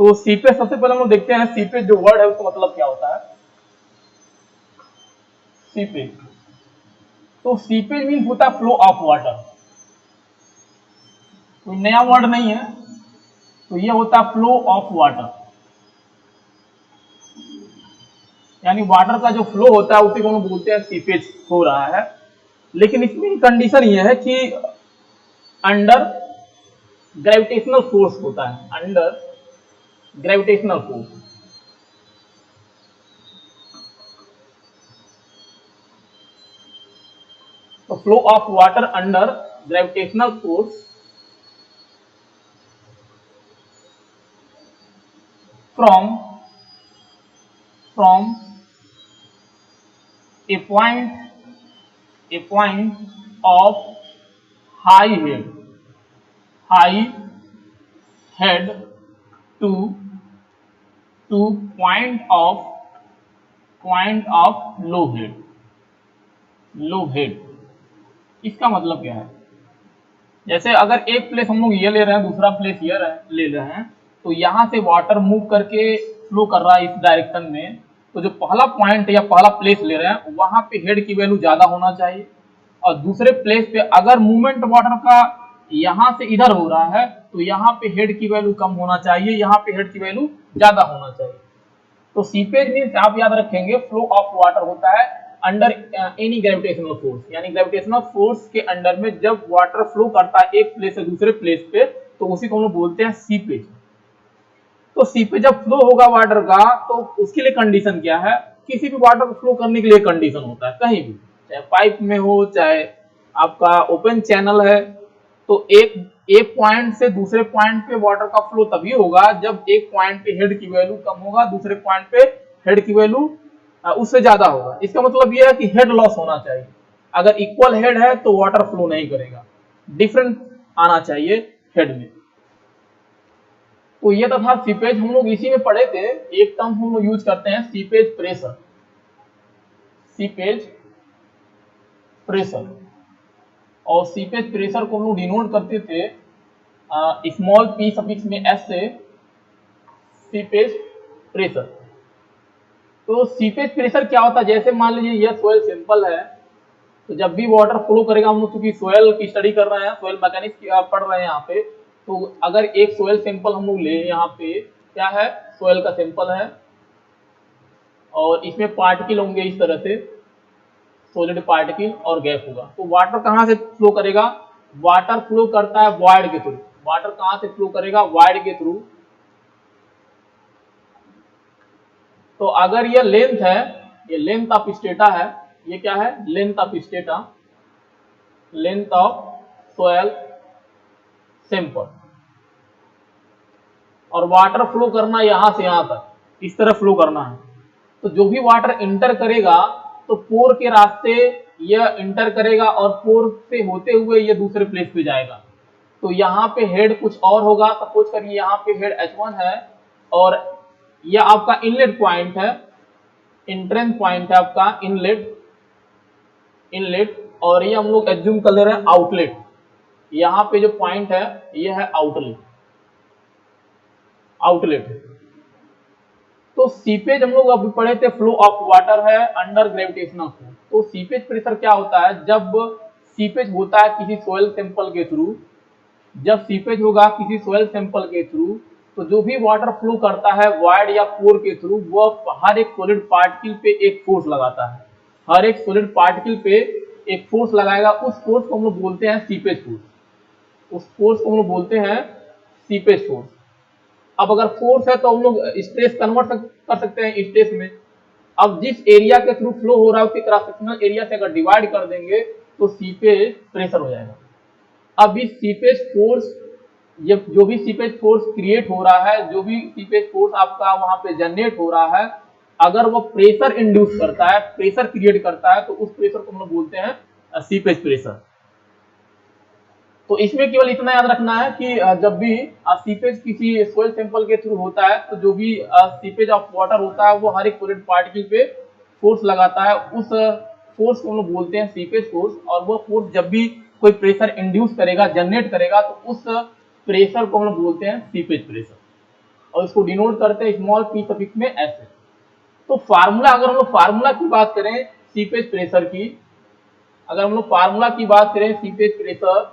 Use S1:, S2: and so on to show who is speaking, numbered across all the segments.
S1: तो सीपेज सबसे पहले हम लोग देखते हैं सीपेज जो वर्ड है उसका मतलब क्या होता है। सीपेज, तो सीपेज मीन्स होता है फ्लो ऑफ वाटर, कोई नया वर्ड नहीं है, तो ये होता है फ्लो ऑफ वाटर, यानी वाटर का जो फ्लो होता है उसी को हम लोग बोलते हैं सीपेज हो रहा है। लेकिन इसमें कंडीशन ये है कि अंडर ग्रेविटेशनल फोर्स होता है, अंडर ग्रेविटेशनल फोर्स। तो flow of water under gravitational force from a point of high head to point of low head। इसका मतलब क्या है, जैसे अगर एक प्लेस हम लोग ये ले रहे हैं, दूसरा प्लेस ये ले रहे हैं, तो यहाँ से वाटर मूव करके फ्लो कर रहा है इस डायरेक्शन में, तो जो पहला पॉइंट या पहला प्लेस ले रहे हैं वहां पे हेड की वैल्यू ज्यादा होना चाहिए, और दूसरे प्लेस पे अगर मूवमेंट वाटर का यहाँ से इधर हो रहा है तो यहाँ पे हेड की वैल्यू कम होना चाहिए, यहाँ पे हेड की वैल्यू ज्यादा होना चाहिए। तो सीपेज मीन्स आप याद रखेंगे फ्लो ऑफ वाटर होता है अंडर एनी ग्रेविटेशनल फोर्स, यानी ग्रेविटेशनल फोर्स के अंडर में जब वाटर फ्लो करता है एक प्लेस से दूसरे प्लेस पे, तो उसी को हम लोग बोलते हैं सीपेज। तो सीपेज जब फ्लो होगा वाटर का तो उसके लिए कंडीशन क्या है, किसी भी वाटर को फ्लो करने के लिए कंडीशन होता है, कहीं भी, चाहे पाइप में हो चाहे आपका ओपन चैनल है, तो एक पॉइंट से दूसरे पॉइंट पे वाटर का फ्लो तभी होगा जब एक पॉइंट पे हेड की वैल्यू कम होगा, दूसरे पॉइंट पे हेड की वैल्यू उससे ज्यादा होगा। इसका मतलब यह है कि हेड लॉस होना चाहिए, अगर इक्वल हेड है तो वाटर फ्लो नहीं करेगा, डिफरेंट आना चाहिए हेड में। तो ये तो था सीपेज, हम लोग इसी में पढ़े थे, एक टर्म हम लोग यूज करते हैं सीपेज प्रेशर, सीपेज प्रेशर, और सीपेज प्रेशर को हम लोग डिनोट करते थे स्मॉल पी सफिक्स में एस से, सीपेज प्रेशर। तो सीपेज प्रेशर क्या होता है, जैसे मान लीजिए यह सोयल सिंपल है, तो जब भी वाटर फ्लो करेगा, हम लोग क्योंकि सोयल की स्टडी कर रहे हैं, सोयल मैकेनिक्स पढ़ रहे हैं यहाँ पे, तो अगर एक सोयल सैंपल हम लोग ले, यहाँ पे क्या है, सोयल का सैंपल है और इसमें पार्टिकल होंगे इस तरह से, सॉलिड पार्टिकल और गैस होगा, तो वाटर कहाँ से फ्लो करेगा, वाटर फ्लो करता है वॉइड के थ्रू, वाटर कहाँ से फ्लो करेगा, वॉइड के थ्रू। तो अगर ये लेंथ है, ये लेंथ ऑफ स्टेटा है, ये क्या है, length of strata, length of soil sample, और वाटर फ्लो करना यहां से यहां तक, इस तरह फ्लो करना है, तो जो भी वाटर इंटर करेगा तो पोर के रास्ते यह इंटर करेगा और पोर से होते हुए ये दूसरे प्लेस पे जाएगा। तो यहाँ पे हेड कुछ और होगा, सपोज करिए यहाँ पे हेड H1 है और यह आपका इनलेट पॉइंट है, इंट्रेंस पॉइंट है आपका इनलेट, और ये हम लोग एज्यूम कर ले रहे हैं आउटलेट, यहाँ पे जो पॉइंट है ये है आउटलेट। तो सीपेज हम लोग अभी पढ़े थे फ्लो ऑफ वाटर है अंडर ग्रेविटेशनल फोर्स। तो सीपेज प्रेशर क्या होता है, जब सीपेज होता है किसी सोयल सैंपल के थ्रू, जब सीपेज होगा किसी सोयल सैंपल के थ्रू, तो जो भी वाटर फ्लो करता है वॉइड या पोर के थ्रू, वह हर एक सॉलिड पार्टिकल पे एक फोर्स लगाता है, हर एक सॉलिड पार्टिकल पे एक फोर्स लगाएगा, उस फोर्स को हम लोग बोलते हैं सीपेज फोर्स, उस फोर्स को हम लोग बोलते हैं सीपेज फोर्स। अब अगर फोर्स है तो हम लोग स्ट्रेस कन्वर्ट कर सकते हैं स्ट्रेस में। अब जिस एरिया के थ्रू फ्लो हो रहा है उसके क्रॉस सेक्शनल एरिया से अगर डिवाइड कर देंगे तो सीपेज प्रेशर हो जाएगा। अब इस सीपेज फोर्स, जो भी सीपेज फोर्स क्रिएट हो रहा है, जो भी सीपेज फोर्स आपका वहां पे जनरेट हो रहा है, अगर वो प्रेशर इंड्यूस करता है, प्रेशर क्रिएट करता है, तो उस प्रेशर को हम लोग बोलते हैं सीपेज प्रेशर। तो इसमें केवल इतना याद रखना है कि जब भी सीपेज किसी सोयल सैंपल के थ्रू होता है, तो जो भी सीपेज ऑफ वाटर होता है वो हर एक सॉलिड पार्टिकल पे फोर्स लगाता है, उस फोर्स को हम लोग बोलते हैं सीपेज फोर्स। और वो फोर्स जब भी कोई प्रेशर इंड्यूस करेगा, जनरेट करेगा, तो उस प्रेशर को हम लोग बोलते हैं सीपेज प्रेशर। और इसको डिनोट करते हैं स्मॉल p सफिक्स में s से। तो फार्मूला, अगर हम लोग फार्मूला की बात करें सीपेज प्रेशर की, अगर हम लोग फार्मूला की बात करें seepage pressure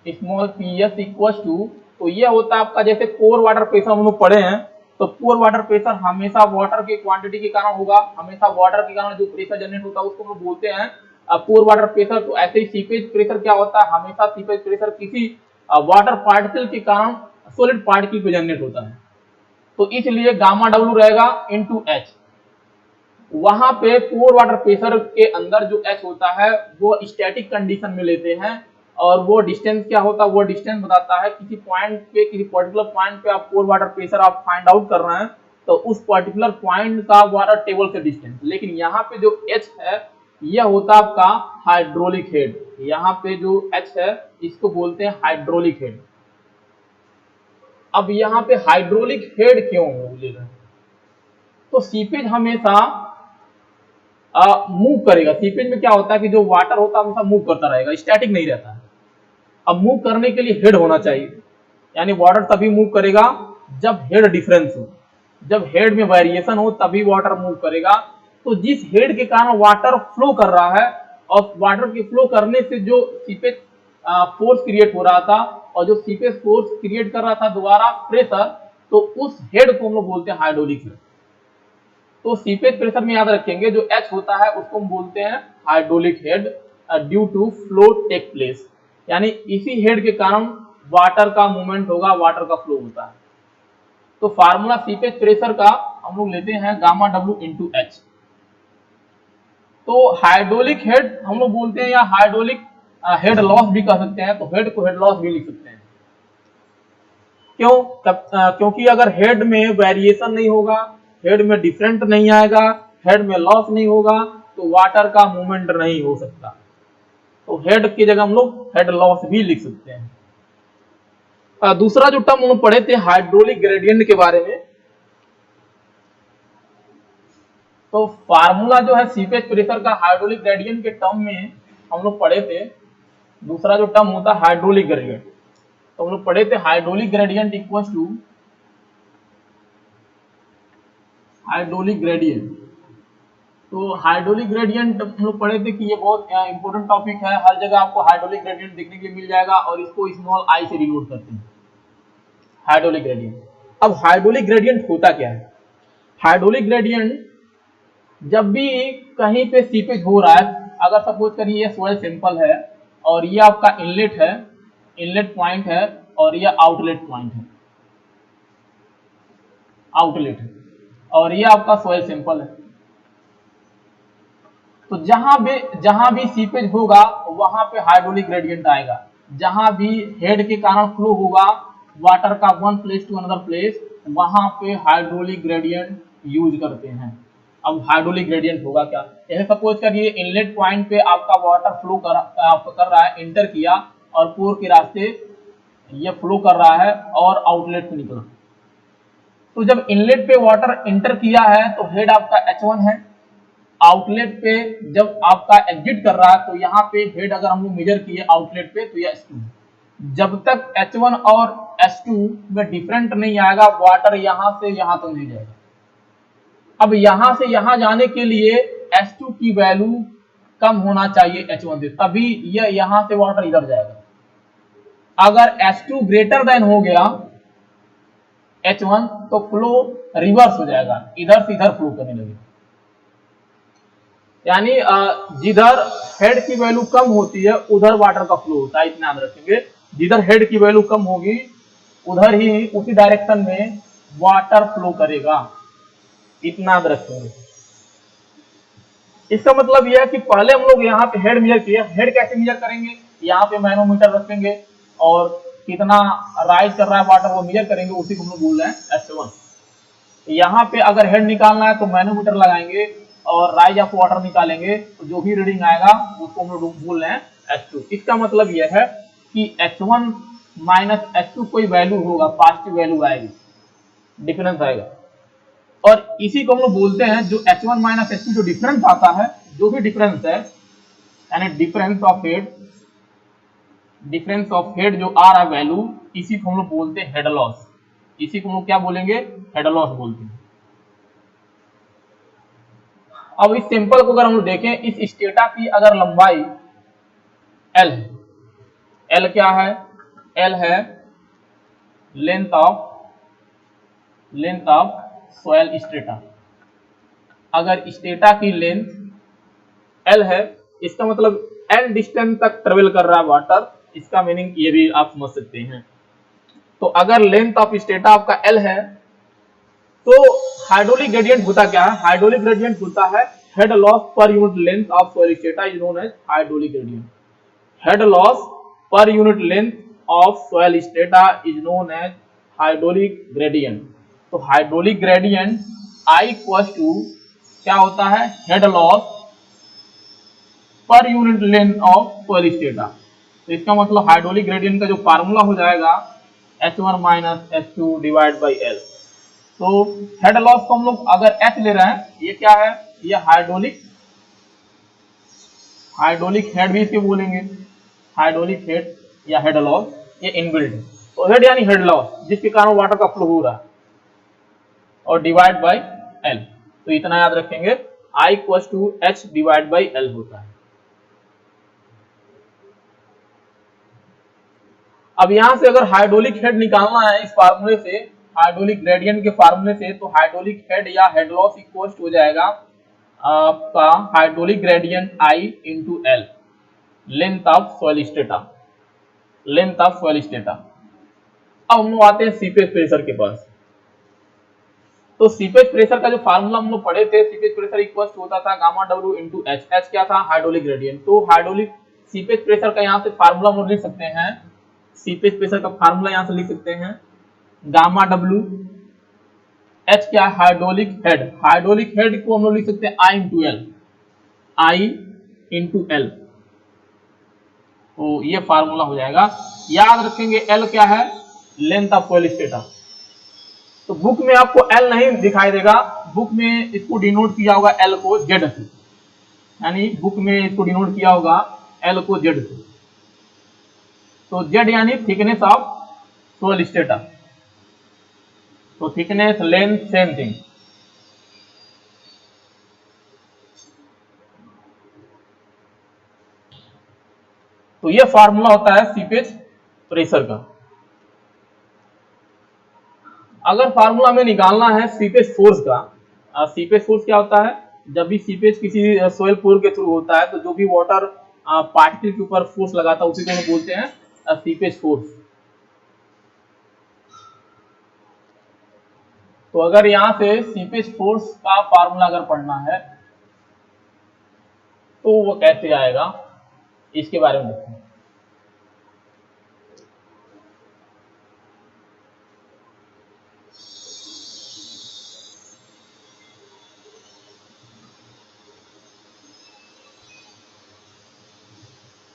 S1: small P S equal to, तो ये होता है आपका, जैसे पोर वाटर प्रेशर हम लोग पढ़े हैं, तो पोर वाटर प्रेशर हमेशा वाटर के क्वांटिटी के कारण होगा, हमेशा वाटर के कारण जो प्रेशर जनरेट होता है उसको हम लोग बोलते हैं पोर वाटर प्रेशर। तो ऐसे ही सीपेज प्रेशर क्या होता है, हमेशा सीपेज प्रेशर किसी वाटर पार्टिकल के कारण सॉलिड पार्टिकल पे जनरेट होता है। तो इसलिए गामा डब्ल्यू रहेगा इनटू एच। वहां पे पोर वाटर प्रेशर के अंदर जो एच होता है वो स्टैटिक कंडीशन में लेते हैं, और वो डिस्टेंस क्या होता है, वो डिस्टेंस बताता है किसी पॉइंट पे, किसी पर्टिकुलर पॉइंट पे आप पोर वाटर प्रेशर आप फाइंड आउट कर रहे हैं, तो उस पर्टिकुलर पॉइंट का वाटर टेबल से डिस्टेंस। लेकिन यहाँ पे जो एच है यह होता है आपका हाइड्रोलिक हेड। यहाँ पे जो एच है इसको बोलते हैं हाइड्रोलिक हेड। अब यहाँ पे हाइड्रोलिक हेड क्यों ले रहे हैं, तो सीपेज हमेशा मूव करेगा। सीपेज में क्या होता है कि जो वाटर होता है हमेशा मूव करता रहेगा, स्टैटिक नहीं रहता है। अब मूव करने के लिए हेड होना चाहिए, यानी वाटर तभी मूव करेगा जब हेड डिफरेंस हो, जब हेड में वेरिएशन हो तभी वाटर मूव करेगा। तो जिस हेड के कारण वाटर फ्लो कर रहा है, और वाटर के फ्लो करने से जो सीपेज फोर्स क्रिएट हो रहा था, और जो सीपेज फोर्स क्रिएट कर रहा था दोबारा प्रेशर, तो उस हेड को हम लोग बोलते हैं हाइड्रोलिक हेड। तो सीपेज प्रेशर में याद रखेंगे जो एच होता है उसको हम बोलते हैं hydraulic head due to flow take place, यानी इसी हेड के कारण वाटर का मूवमेंट होगा, वाटर का फ्लो होता है। तो फार्मूला सीपेज प्रेशर का हम लोग लेते हैं गामा डब्ल्यू इंटू एच। तो हाइड्रोलिक हेड हम लोग बोलते हैं, या हाइड्रोलिक हेड लॉस भी कह सकते हैं, तो हेड को हेड लॉस भी लिख सकते हैं। क्यों? क्योंकि अगर हेड में वेरिएशन नहीं होगा, हेड में डिफरेंट नहीं आएगा, हेड में लॉस नहीं होगा, तो वाटर का मूवमेंट नहीं हो सकता। तो हेड की जगह हम लोग हेड लॉस भी लिख सकते हैं। दूसरा जो टर्म हम लोग पढ़े थे हाइड्रोलिक ग्रेडियंट के बारे में, तो फार्मूला जो है सीपेज प्रेशर का हाइड्रोलिक ग्रेडियंट के टर्म में हम लोग पढ़े थे। दूसरा जो टर्म होता है हाइड्रोलिक ग्रेडियंट, तो हम लोग पढ़े थे hydraulic gradient equal to hydraulic gradient. तो हाइड्रोलिक ग्रेडियंट हम लोग पढ़े थे कि ये बहुत इंपॉर्टेंट टॉपिक है, हर जगह आपको हाइड्रोलिक ग्रेडियंट देखने के लिए मिल जाएगा, और इसको स्मॉल आई से डिनोट करते हैं हाइड्रोलिक ग्रेडियंट। अब हाइड्रोलिक ग्रेडियंट होता क्या है? हाइड्रोलिक ग्रेडियंट जब भी कहीं पे सीपेज हो रहा है, अगर सपोज करिए ये सॉइल सैंपल है और ये आपका इनलेट है, इनलेट पॉइंट है, और ये आउटलेट पॉइंट है, आउटलेट है, और ये आपका सॉइल सैंपल है। तो जहां भी सीपेज होगा वहां पे हाइड्रोलिक ग्रेडियंट आएगा। जहां भी हेड के कारण फ्लो होगा वाटर का one place to another place, वहां पे हाइड्रोलिक ग्रेडियंट यूज करते हैं। अब हाइड्रोलिक ग्रेडियंट होगा क्या? जैसे सपोज करिए इनलेट पॉइंट पे आपका वाटर फ्लो कर रहा है, एंटर किया और पोर के रास्ते ये फ्लो कर रहा है और आउटलेट से निकला। तो जब इनलेट पे वाटर एंटर किया है तो हेड आपका H1 है, आउटलेट पे जब आपका एग्जिट कर रहा है तो यहाँ पे हेड अगर हम लोग मेजर किए आउटलेट पे तो ये H2। जब तक H1 और H2 में डिफरेंट नहीं आएगा वाटर यहाँ से यहाँ तक नहीं जाएगा। अब यहाँ से यहाँ जाने के लिए H2 की वैल्यू कम होना चाहिए H1 से, तभी ये यहाँ से वाटर इधर जाएगा। अगर H2 ग्रेटर देन हो गया H1 तो फ्लो रिवर्स हो जाएगा, इधर से इधर फ्लो करने लगेगा। यानी जिधर हेड की वैल्यू कम होती है उधर वाटर का फ्लो होता है, इतना याद रखेंगे। जिधर हेड की वैल्यू कम होगी उधर ही उसी डायरेक्शन में वाटर फ्लो करेगा, इतना याद रखेंगे। इसका मतलब यह है कि पहले हम लोग यहाँ पे हेड मेजर किए, हेड कैसे मेजर करेंगे? यहाँ पे मैनोमीटर रखेंगे और कितना राइज कर रहा है वाटर वो मेजर करेंगे, उसी को हम लोग बोल रहे हैं H1। यहाँ पे अगर हेड निकालना है तो मैनोमीटर लगाएंगे और राइज ऑफ वाटर निकालेंगे, तो जो भी रीडिंग आएगा उसको हम लोग बोल रहे हैं H2। इसका मतलब यह है कि H1 माइनस H2 कोई वैल्यू होगा, पॉजिटिव वैल्यू आएगी, डिफरेंस आएगा। और इसी को हम लोग बोलते हैं जो H1 माइनस H2 जो डिफरेंस आता है, जो भी डिफरेंस है यानी डिफरेंस ऑफ हेड जो आ रहा है वैल्यू, इसी को हम लोग बोलते हैं हेड लॉस। इसी को हम लोग क्या बोलेंगे, हेड लॉस बोलते हैं। अब इस सिंपल को अगर हम लोग देखें, इस स्टेटा की अगर लंबाई एल है, एल क्या है, एल है लेंथ ऑफ सॉइल स्टेटा। अगर स्टेटा की लेंथ एल है, इसका मतलब एल डिस्टेंस तक ट्रेवल कर रहा है वाटर, इसका मीनिंग ये भी आप समझ सकते हैं। तो अगर लेंथ ऑफ स्टेटा आपका एल है, तो हाइड्रोलिक ग्रेडियंट होता क्या है, हाइड्रोलिक ग्रेडियंट होता है head loss per unit length of soil strata is known as hydraulic gradient. Head loss per unit length of soil strata is known as hydraulic gradient. तो hydraulic gradient I equals to क्या होता है, head loss per unit length of soil strata. तो इसका मतलब hydraulic gradient का जो formula हो जाएगा H1 minus H2 divide by L. तो हेड लॉस को हम लोग अगर H ले रहे हैं, ये क्या है, ये हाइड्रोलिक हेड भी इसके बोलेंगे, हाइड्रोलिक हेड या हेड लॉस, ये इनबिल्ट है। तो हेड यानी हेड लॉस जिसके कारण वाटर का फ्लो हो रहा है, और डिवाइड बाई एल। तो इतना याद रखेंगे, I equals to H divide by L होता है। अब यहां से अगर हाइड्रोलिक हेड निकालना है इस फार्मूले से, हाइड्रोलिक ग्रेडियंट के फार्मूले से, तो हाइड्रोलिक हेड या हेड लॉस इक्वल हो जाएगा आपका hydraulic gradient I into L, length of soil strata, length of soil strata. अब हम लोग आते हैं सीपेज प्रेशर के पास। तो सीपेज प्रेशर का जो फार्मूला हम लोग पढ़े थे, सीपेज प्रेशर इक्वल होता था gamma W into H. H क्या था, हाइड्रोलिक ग्रेडियंट। तो हाइड्रोलिक सीपेज प्रेशर का यहाँ से फार्मूला हम लोग लिख सकते हैं, सीपेज प्रेशर का फार्मूला यहाँ से लिख सकते हैं गामा डब्ल्यू, एच क्या है, हाइड्रोलिक हेड। हाइड्रोलिक हेड को हम लोग लिख सकते हैं आई इंटू एल, आई इंटू एल। तो ये फार्मूला हो जाएगा। याद रखेंगे एल क्या है, लेंथ ऑफ सॉइल स्टेटा। तो बुक में आपको एल नहीं दिखाई देगा, बुक में इसको डिनोट किया होगा एल को जेड से, यानी बुक में इसको डिनोट किया होगा एल को जेड से। तो जेड यानी थिकनेस ऑफ सॉइल स्टेटा। तो थिकनेस, लेंथ सेम थिंग। तो ये फार्मूला होता है सीपेज प्रेशर का। अगर फार्मूला में निकालना है सीपेज फोर्स का, सीपेज फोर्स क्या होता है, जब भी सीपेज किसी सोयल पोर के थ्रू होता है, तो जो भी वाटर पार्टिकल के ऊपर फोर्स लगाता है उसी को हम बोलते हैं सीपेज फोर्स। तो अगर यहां से सीपेज फोर्स का फार्मूला अगर पढ़ना है तो वो कैसे आएगा, इसके बारे में देखते हैं।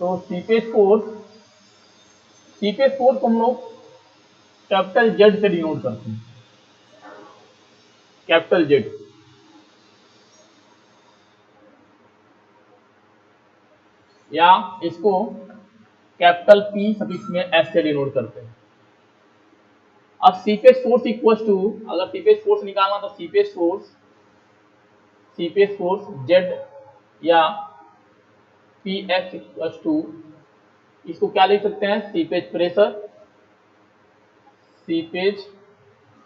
S1: तो सीपेज फोर्स को हम लोग कैपिटल जेड से डिनोट करते हैं, कैपिटल जेड। या इसको कैपिटल पी सफिक्स में एस से डिनोट करते हैं। अब सीपेज फोर्स इक्वल टू, अगर सीपेज फोर्स निकालना तो सीपेज फोर्स जेड या पी एक्स इक्वल टू, इसको क्या लिख सकते हैं, सीपेज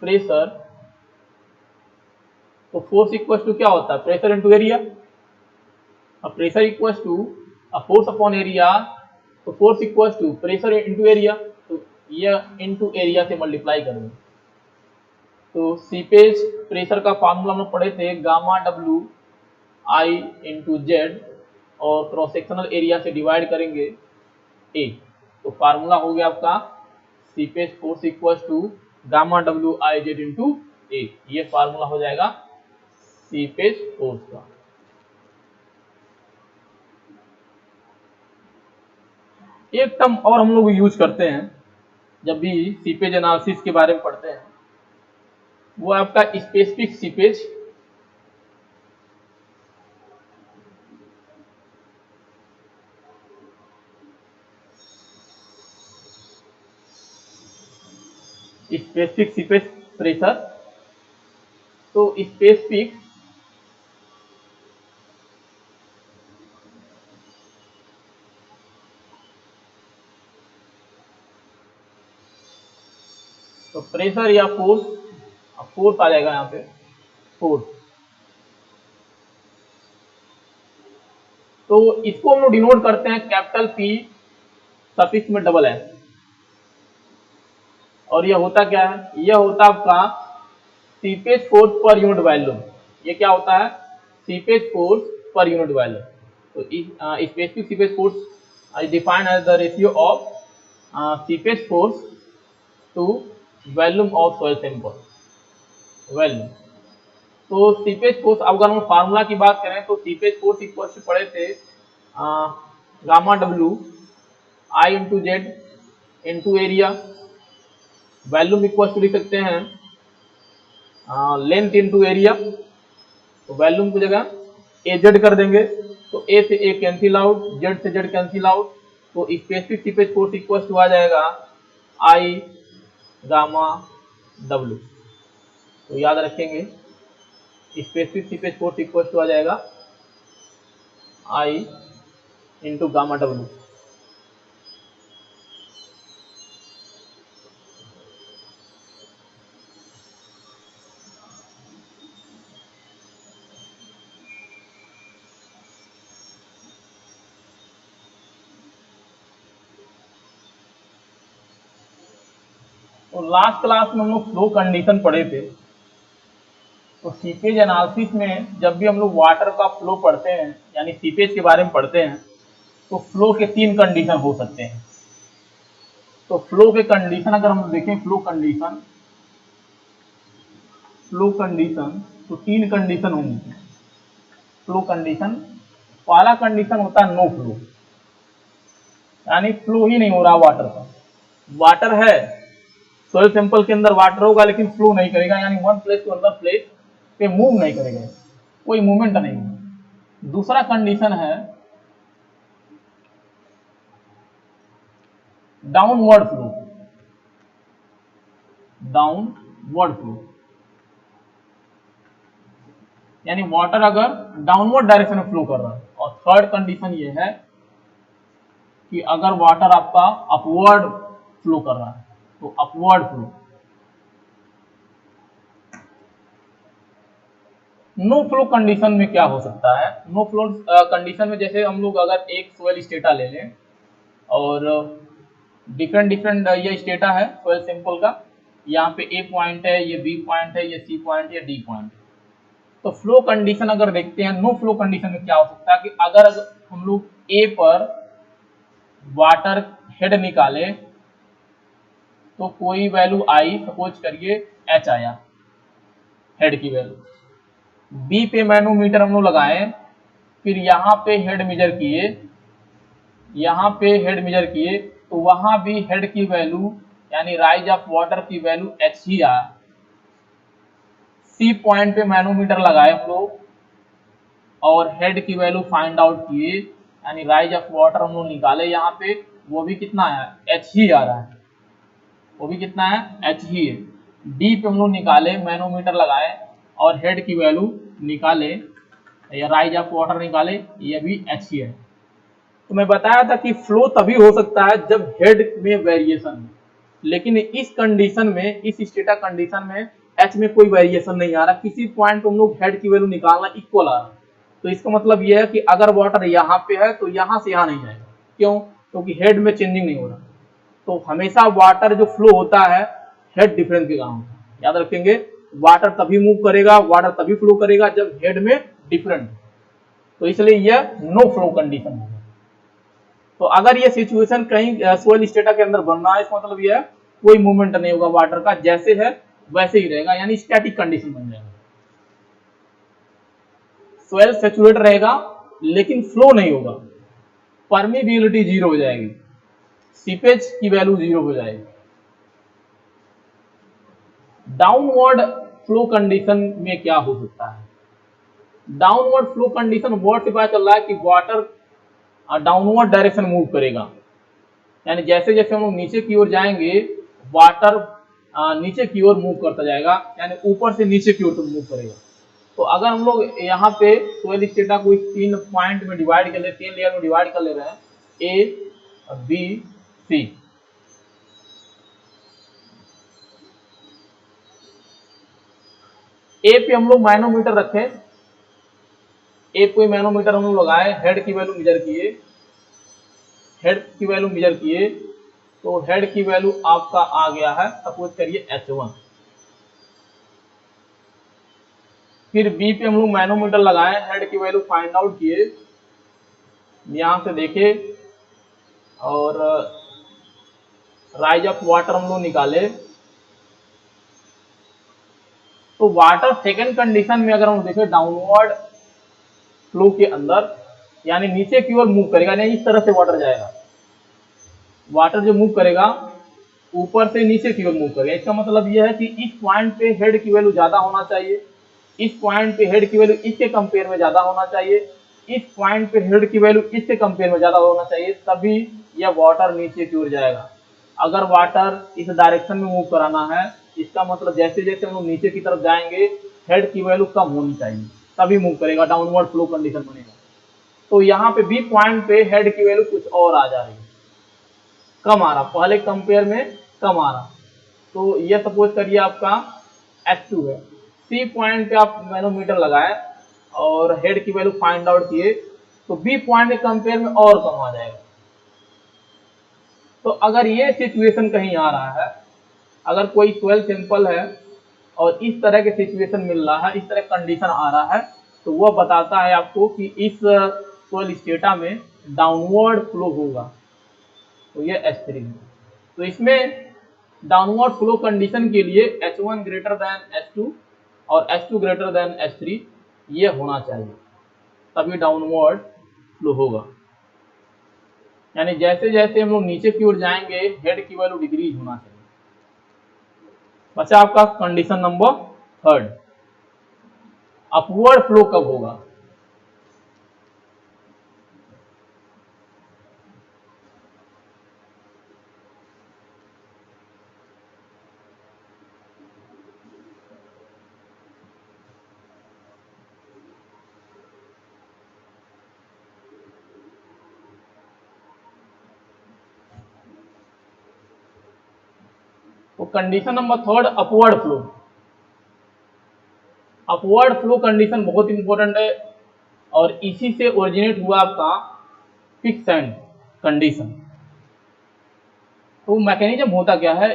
S1: प्रेशर। तो फोर्स इक्वल टू क्या होता है, प्रेशर इंटू एरिया। अब pressure equal to force upon area, तो force equal to pressure into area, तो ये इंटू एरिया से मल्टीप्लाई करेंगे। तो सीपेज प्रेशर का फार्मूला हम लोग पढ़े थे gamma W I into Z, और क्रॉस सेक्शनल एरिया से डिवाइड करेंगे ए। तो फार्मूला हो गया आपका seepage force equal to gamma W I Z into A. ये फार्मूला हो जाएगा सीपेज फोर्स का। एक टर्म और हम लोग यूज करते हैं जब भी सीपेज एनालिसिस के बारे में पढ़ते हैं, वो आपका specific seepage. Specific seepage pressure. तो स्पेसिफिक तो प्रेशर या फोर्स, फोर्स आ जाएगा यहाँ पे, फोर्स। तो इसको हम लोग डिनोट करते हैं कैपिटल पी सफिक्स में डबल एस। और यह होता क्या है, यह होता आपका seepage force per unit volume. ये क्या होता है, seepage force per unit volume. तो specific seepage force is defined as the ratio of seepage force to volume of soil sample, volume। तो सीपेज फोर्स, अब अगर हम फार्मूला की बात करें तो सीपेज फोर्स इक्वल से पढ़े थे gamma W I into Z into area. Volume equal to लिख सकते हैं लेंथ इंटू एरिया। तो वॉल्यूम की जगह ए जेड कर देंगे, तो ए से ए कैंसिल आउट, जेड से जेड कैंसिल आउट। तो specific seepage force equal to आ जाएगा आई गामा डब्ल्यू। तो याद रखेंगे specific seepage force equal to आ जाएगा आई इंटू गामा डब्ल्यू। तो लास्ट क्लास में हम लोग फ्लो कंडीशन पढ़े थे। तो सीपेज एनालिसिस में जब भी हम लोग वाटर का फ्लो पढ़ते हैं, यानी सीपेज के बारे में पढ़ते हैं, तो फ्लो के तीन कंडीशन हो सकते हैं। तो फ्लो के कंडीशन अगर हम देखें, फ्लो कंडीशन तो तीन कंडीशन होंगी फ्लो कंडीशन। पहला कंडीशन होता है नो फ्लो, यानी फ्लो ही नहीं हो रहा वाटर का। वाटर है, सोयल सैंपल के अंदर वाटर होगा लेकिन फ्लो नहीं करेगा, यानी one place to another place पे मूव नहीं करेगा, कोई मूवमेंट नहीं होगा। दूसरा कंडीशन है डाउनवर्ड फ्लो, डाउनवर्ड फ्लो यानी वाटर अगर डाउनवर्ड डायरेक्शन में फ्लो कर रहा है। और थर्ड कंडीशन ये है कि अगर वाटर आपका अपवर्ड फ्लो कर रहा है, तो upward flow. No flow condition में क्या हो सकता है, नो फ्लो कंडीशन में जैसे हम लोग अगर एक सोयल स्टेटा ले लें और डिफरेंट डिफरेंट ये स्टेटा है सोयल सैंपल का, यहाँ पे ए पॉइंट है, ये बी पॉइंट है, ये सी पॉइंट, ये डी पॉइंट। तो फ्लो कंडीशन अगर देखते हैं, नो फ्लो कंडीशन में क्या हो सकता है कि अगर हम लोग ए पर वाटर हेड निकाले तो कोई वैल्यू आई, सपोज करिए एच आया हेड की वैल्यू। बी पे मैनोमीटर हम लोग लगाए, फिर यहाँ पे हेड मेजर किए, यहाँ पे हेड मेजर किए, तो वहां भी हेड की वैल्यू यानी राइज ऑफ वाटर की वैल्यू एच ही आया। सी पॉइंट पे मैनोमीटर लगाए हम लोग और हेड की वैल्यू फाइंड आउट किए, यानी राइज ऑफ वाटर हम लोग निकाले यहाँ पे, वो भी कितना आया, एच ही आ रहा है, वो भी कितना है, एच ही है। डी पे हम लोग निकाले, मैनोमीटर लगाए और हेड की वैल्यू निकाले या राइज ऑफ वाटर निकाले, ये भी एच ही है। तो मैं बताया था कि फ्लो तभी हो सकता है जब हेड में वेरिएशन हो, लेकिन इस कंडीशन में, इस स्टेटा कंडीशन में एच में कोई वेरिएशन नहीं आ रहा, किसी पॉइंट पे हम लोग हेड की वैल्यू निकालना इक्वल आ रहा। तो इसका मतलब यह है कि अगर वाटर यहाँ पे है तो यहाँ से यहाँ नहीं जाएगा, क्यों, क्योंकि हेड में चेंजिंग नहीं हो रहा। तो हमेशा वाटर जो फ्लो होता है हेड डिफरेंस के कारण, याद रखेंगे, वाटर तभी मूव करेगा, वाटर तभी फ्लो करेगा जब हेड में डिफरेंट। तो इसलिए यह नो फ्लो कंडीशन होगा। तो अगर ये सिचुएशन कहीं सोयल स्टेटा के अंदर बन रहा है, इसका मतलब यह कोई मूवमेंट नहीं होगा वाटर का, जैसे है वैसे ही रहेगा, यानी स्टैटिक कंडीशन बन जाएगा। सोयल सैचुरेट रहेगा लेकिन फ्लो नहीं होगा, परमिबिलिटी जीरो हो जाएगी, सीपेज की वैल्यू जीरो हो जाएगी। डाउनवर्ड फ्लो कंडीशन में क्या हो सकता है, डाउनवर्ड फ्लो कंडीशन वर्ड से पता चल रहा है कि वाटर डाउनवर्ड डायरेक्शन मूव करेगा, यानी जैसे जैसे हम लोग नीचे की ओर जाएंगे वाटर नीचे की ओर मूव करता जाएगा, यानी ऊपर से नीचे की ओर तो मूव करेगा। तो अगर हम लोग यहाँ पे सोइल स्टेटा को इस 3 पॉइंट में डिवाइड कर ले, 3 लेयर में डिवाइड कर ले रहे हैं, ए, बी, सी। ए पे हम लोग मैनोमीटर रखे, ए पे मैनोमीटर हम लोग लगाए, हेड की वैल्यू मेजर किए, हेड की वैल्यू मेजर किए, तो हेड की वैल्यू आपका आ गया है सपोज करिए H1। फिर बी पे हम लोग मैनोमीटर लगाए, हेड की वैल्यू फाइंड आउट किए, यहां से देखे और राइज ऑफ वाटर हम लोग निकाले। तो वाटर सेकंड कंडीशन में अगर हम देखें डाउनवर्ड फ्लो के अंदर, यानी नीचे की ओर मूव करेगा, यानी इस तरह से वाटर जाएगा। वाटर जो मूव करेगा ऊपर से नीचे की ओर मूव करेगा। इसका मतलब यह है कि इस पॉइंट पे हेड की वैल्यू ज्यादा होना चाहिए, इस पॉइंट पे हेड की वैल्यू इसके कंपेयर में ज्यादा होना चाहिए, इस पॉइंट पे हेड की वैल्यू इसके कंपेयर में ज्यादा होना चाहिए, तभी यह वाटर नीचे की ओर जाएगा। अगर वाटर इस डायरेक्शन में मूव कराना है, इसका मतलब जैसे जैसे हम लोग नीचे की तरफ जाएंगे हेड की वैल्यू कम होनी चाहिए, तभी मूव करेगा, डाउनवर्ड फ्लो कंडीशन बनेगा। तो यहाँ पे बी पॉइंट पे हेड की वैल्यू कुछ और आ जा रही है, कम आ रहा, पहले कंपेयर में कम आ रहा। तो ये सपोज करिए आपका H2 है। सी पॉइंट पे आप मैनोमीटर लगाए और हेड की वैल्यू फाइंड आउट किए, तो बी पॉइंट के कंपेयर में और कम आ जाएगा। तो अगर ये सिचुएशन कहीं आ रहा है, अगर कोई सोइल सैंपल है और इस तरह के सिचुएशन मिल रहा है, इस तरह कंडीशन आ रहा है, तो वह बताता है आपको कि इस सोइल स्टेटा में डाउनवर्ड फ्लो होगा। तो ये H3 है। तो इसमें डाउनवर्ड फ्लो कंडीशन के लिए H1 ग्रेटर देन H2 और H2 ग्रेटर देन H3 ये होना चाहिए, तभी डाउनवर्ड फ्लो होगा। यानी जैसे जैसे हम लोग नीचे की ओर जाएंगे हेड की वैल्यू डिक्रीज होना चाहिए। बचा आपका कंडीशन नंबर 3, अपवर्ड फ्लो कब होगा। तो condition number 3 upward flow. Upward flow condition बहुत इंपॉर्टेंट है और इसी से ओरिजिनेट हुआ आपका क्विकसैंड कंडीशन। तो मैकेनिज्म होता क्या है,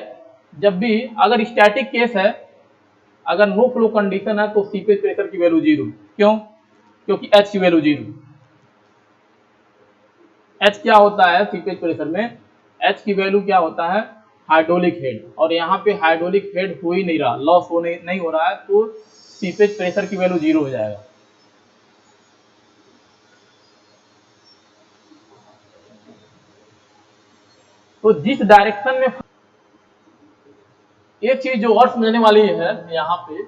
S1: जब भी अगर स्टैटिक केस है, अगर नो फ्लो कंडीशन है तो सीपेज प्रेशर की वैल्यू 0। क्यों? क्योंकि एच की वैल्यू 0। एच क्या होता है सीपेज प्रेशर में, एच की वैल्यू क्या होता है हाइड्रोलिक हेड, और यहाँ पे हाइड्रोलिक हेड हो ही नहीं रहा, लॉस होने नहीं हो रहा है, तो सीपेज प्रेशर की वैल्यू 0 हो जाएगा। तो जिस डायरेक्शन में, एक चीज जो और समझने वाली है यहाँ पे,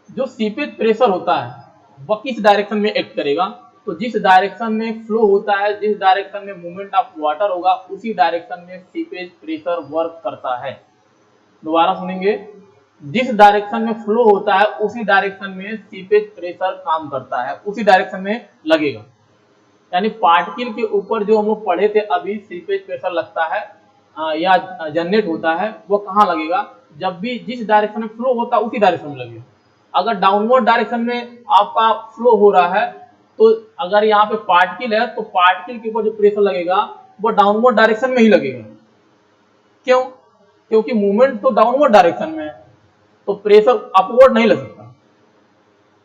S1: जो सीपेज प्रेशर होता है वह किस डायरेक्शन में एक्ट करेगा। तो जिस डायरेक्शन में फ्लो होता है, जिस डायरेक्शन में मूवमेंट ऑफ वाटर होगा, उसी डायरेक्शन में सीपेज प्रेशर वर्क करता है। दोबारा सुनेंगे, जिस डायरेक्शन में फ्लो होता है उसी डायरेक्शन में सीपेज प्रेशर काम करता है, उसी डायरेक्शन में लगेगा। यानी पार्टिकल के ऊपर जो हम लोग पढ़े थे अभी सीपेज प्रेशर लगता है या जनरेट होता है, वो कहाँ लगेगा, जब भी जिस डायरेक्शन में फ्लो होता है उसी डायरेक्शन में लगेगा। अगर डाउनवर्ड डायरेक्शन में आपका फ्लो हो रहा है, तो अगर यहाँ पे पार्टिकल है तो पार्टिकल के ऊपर जो प्रेशर लगेगा वो डाउनवर्ड डायरेक्शन में ही लगेगा। क्यों? क्योंकि मूवमेंट तो डाउनवर्ड डायरेक्शन में है, तो प्रेशर अपवर्ड नहीं लग सकता।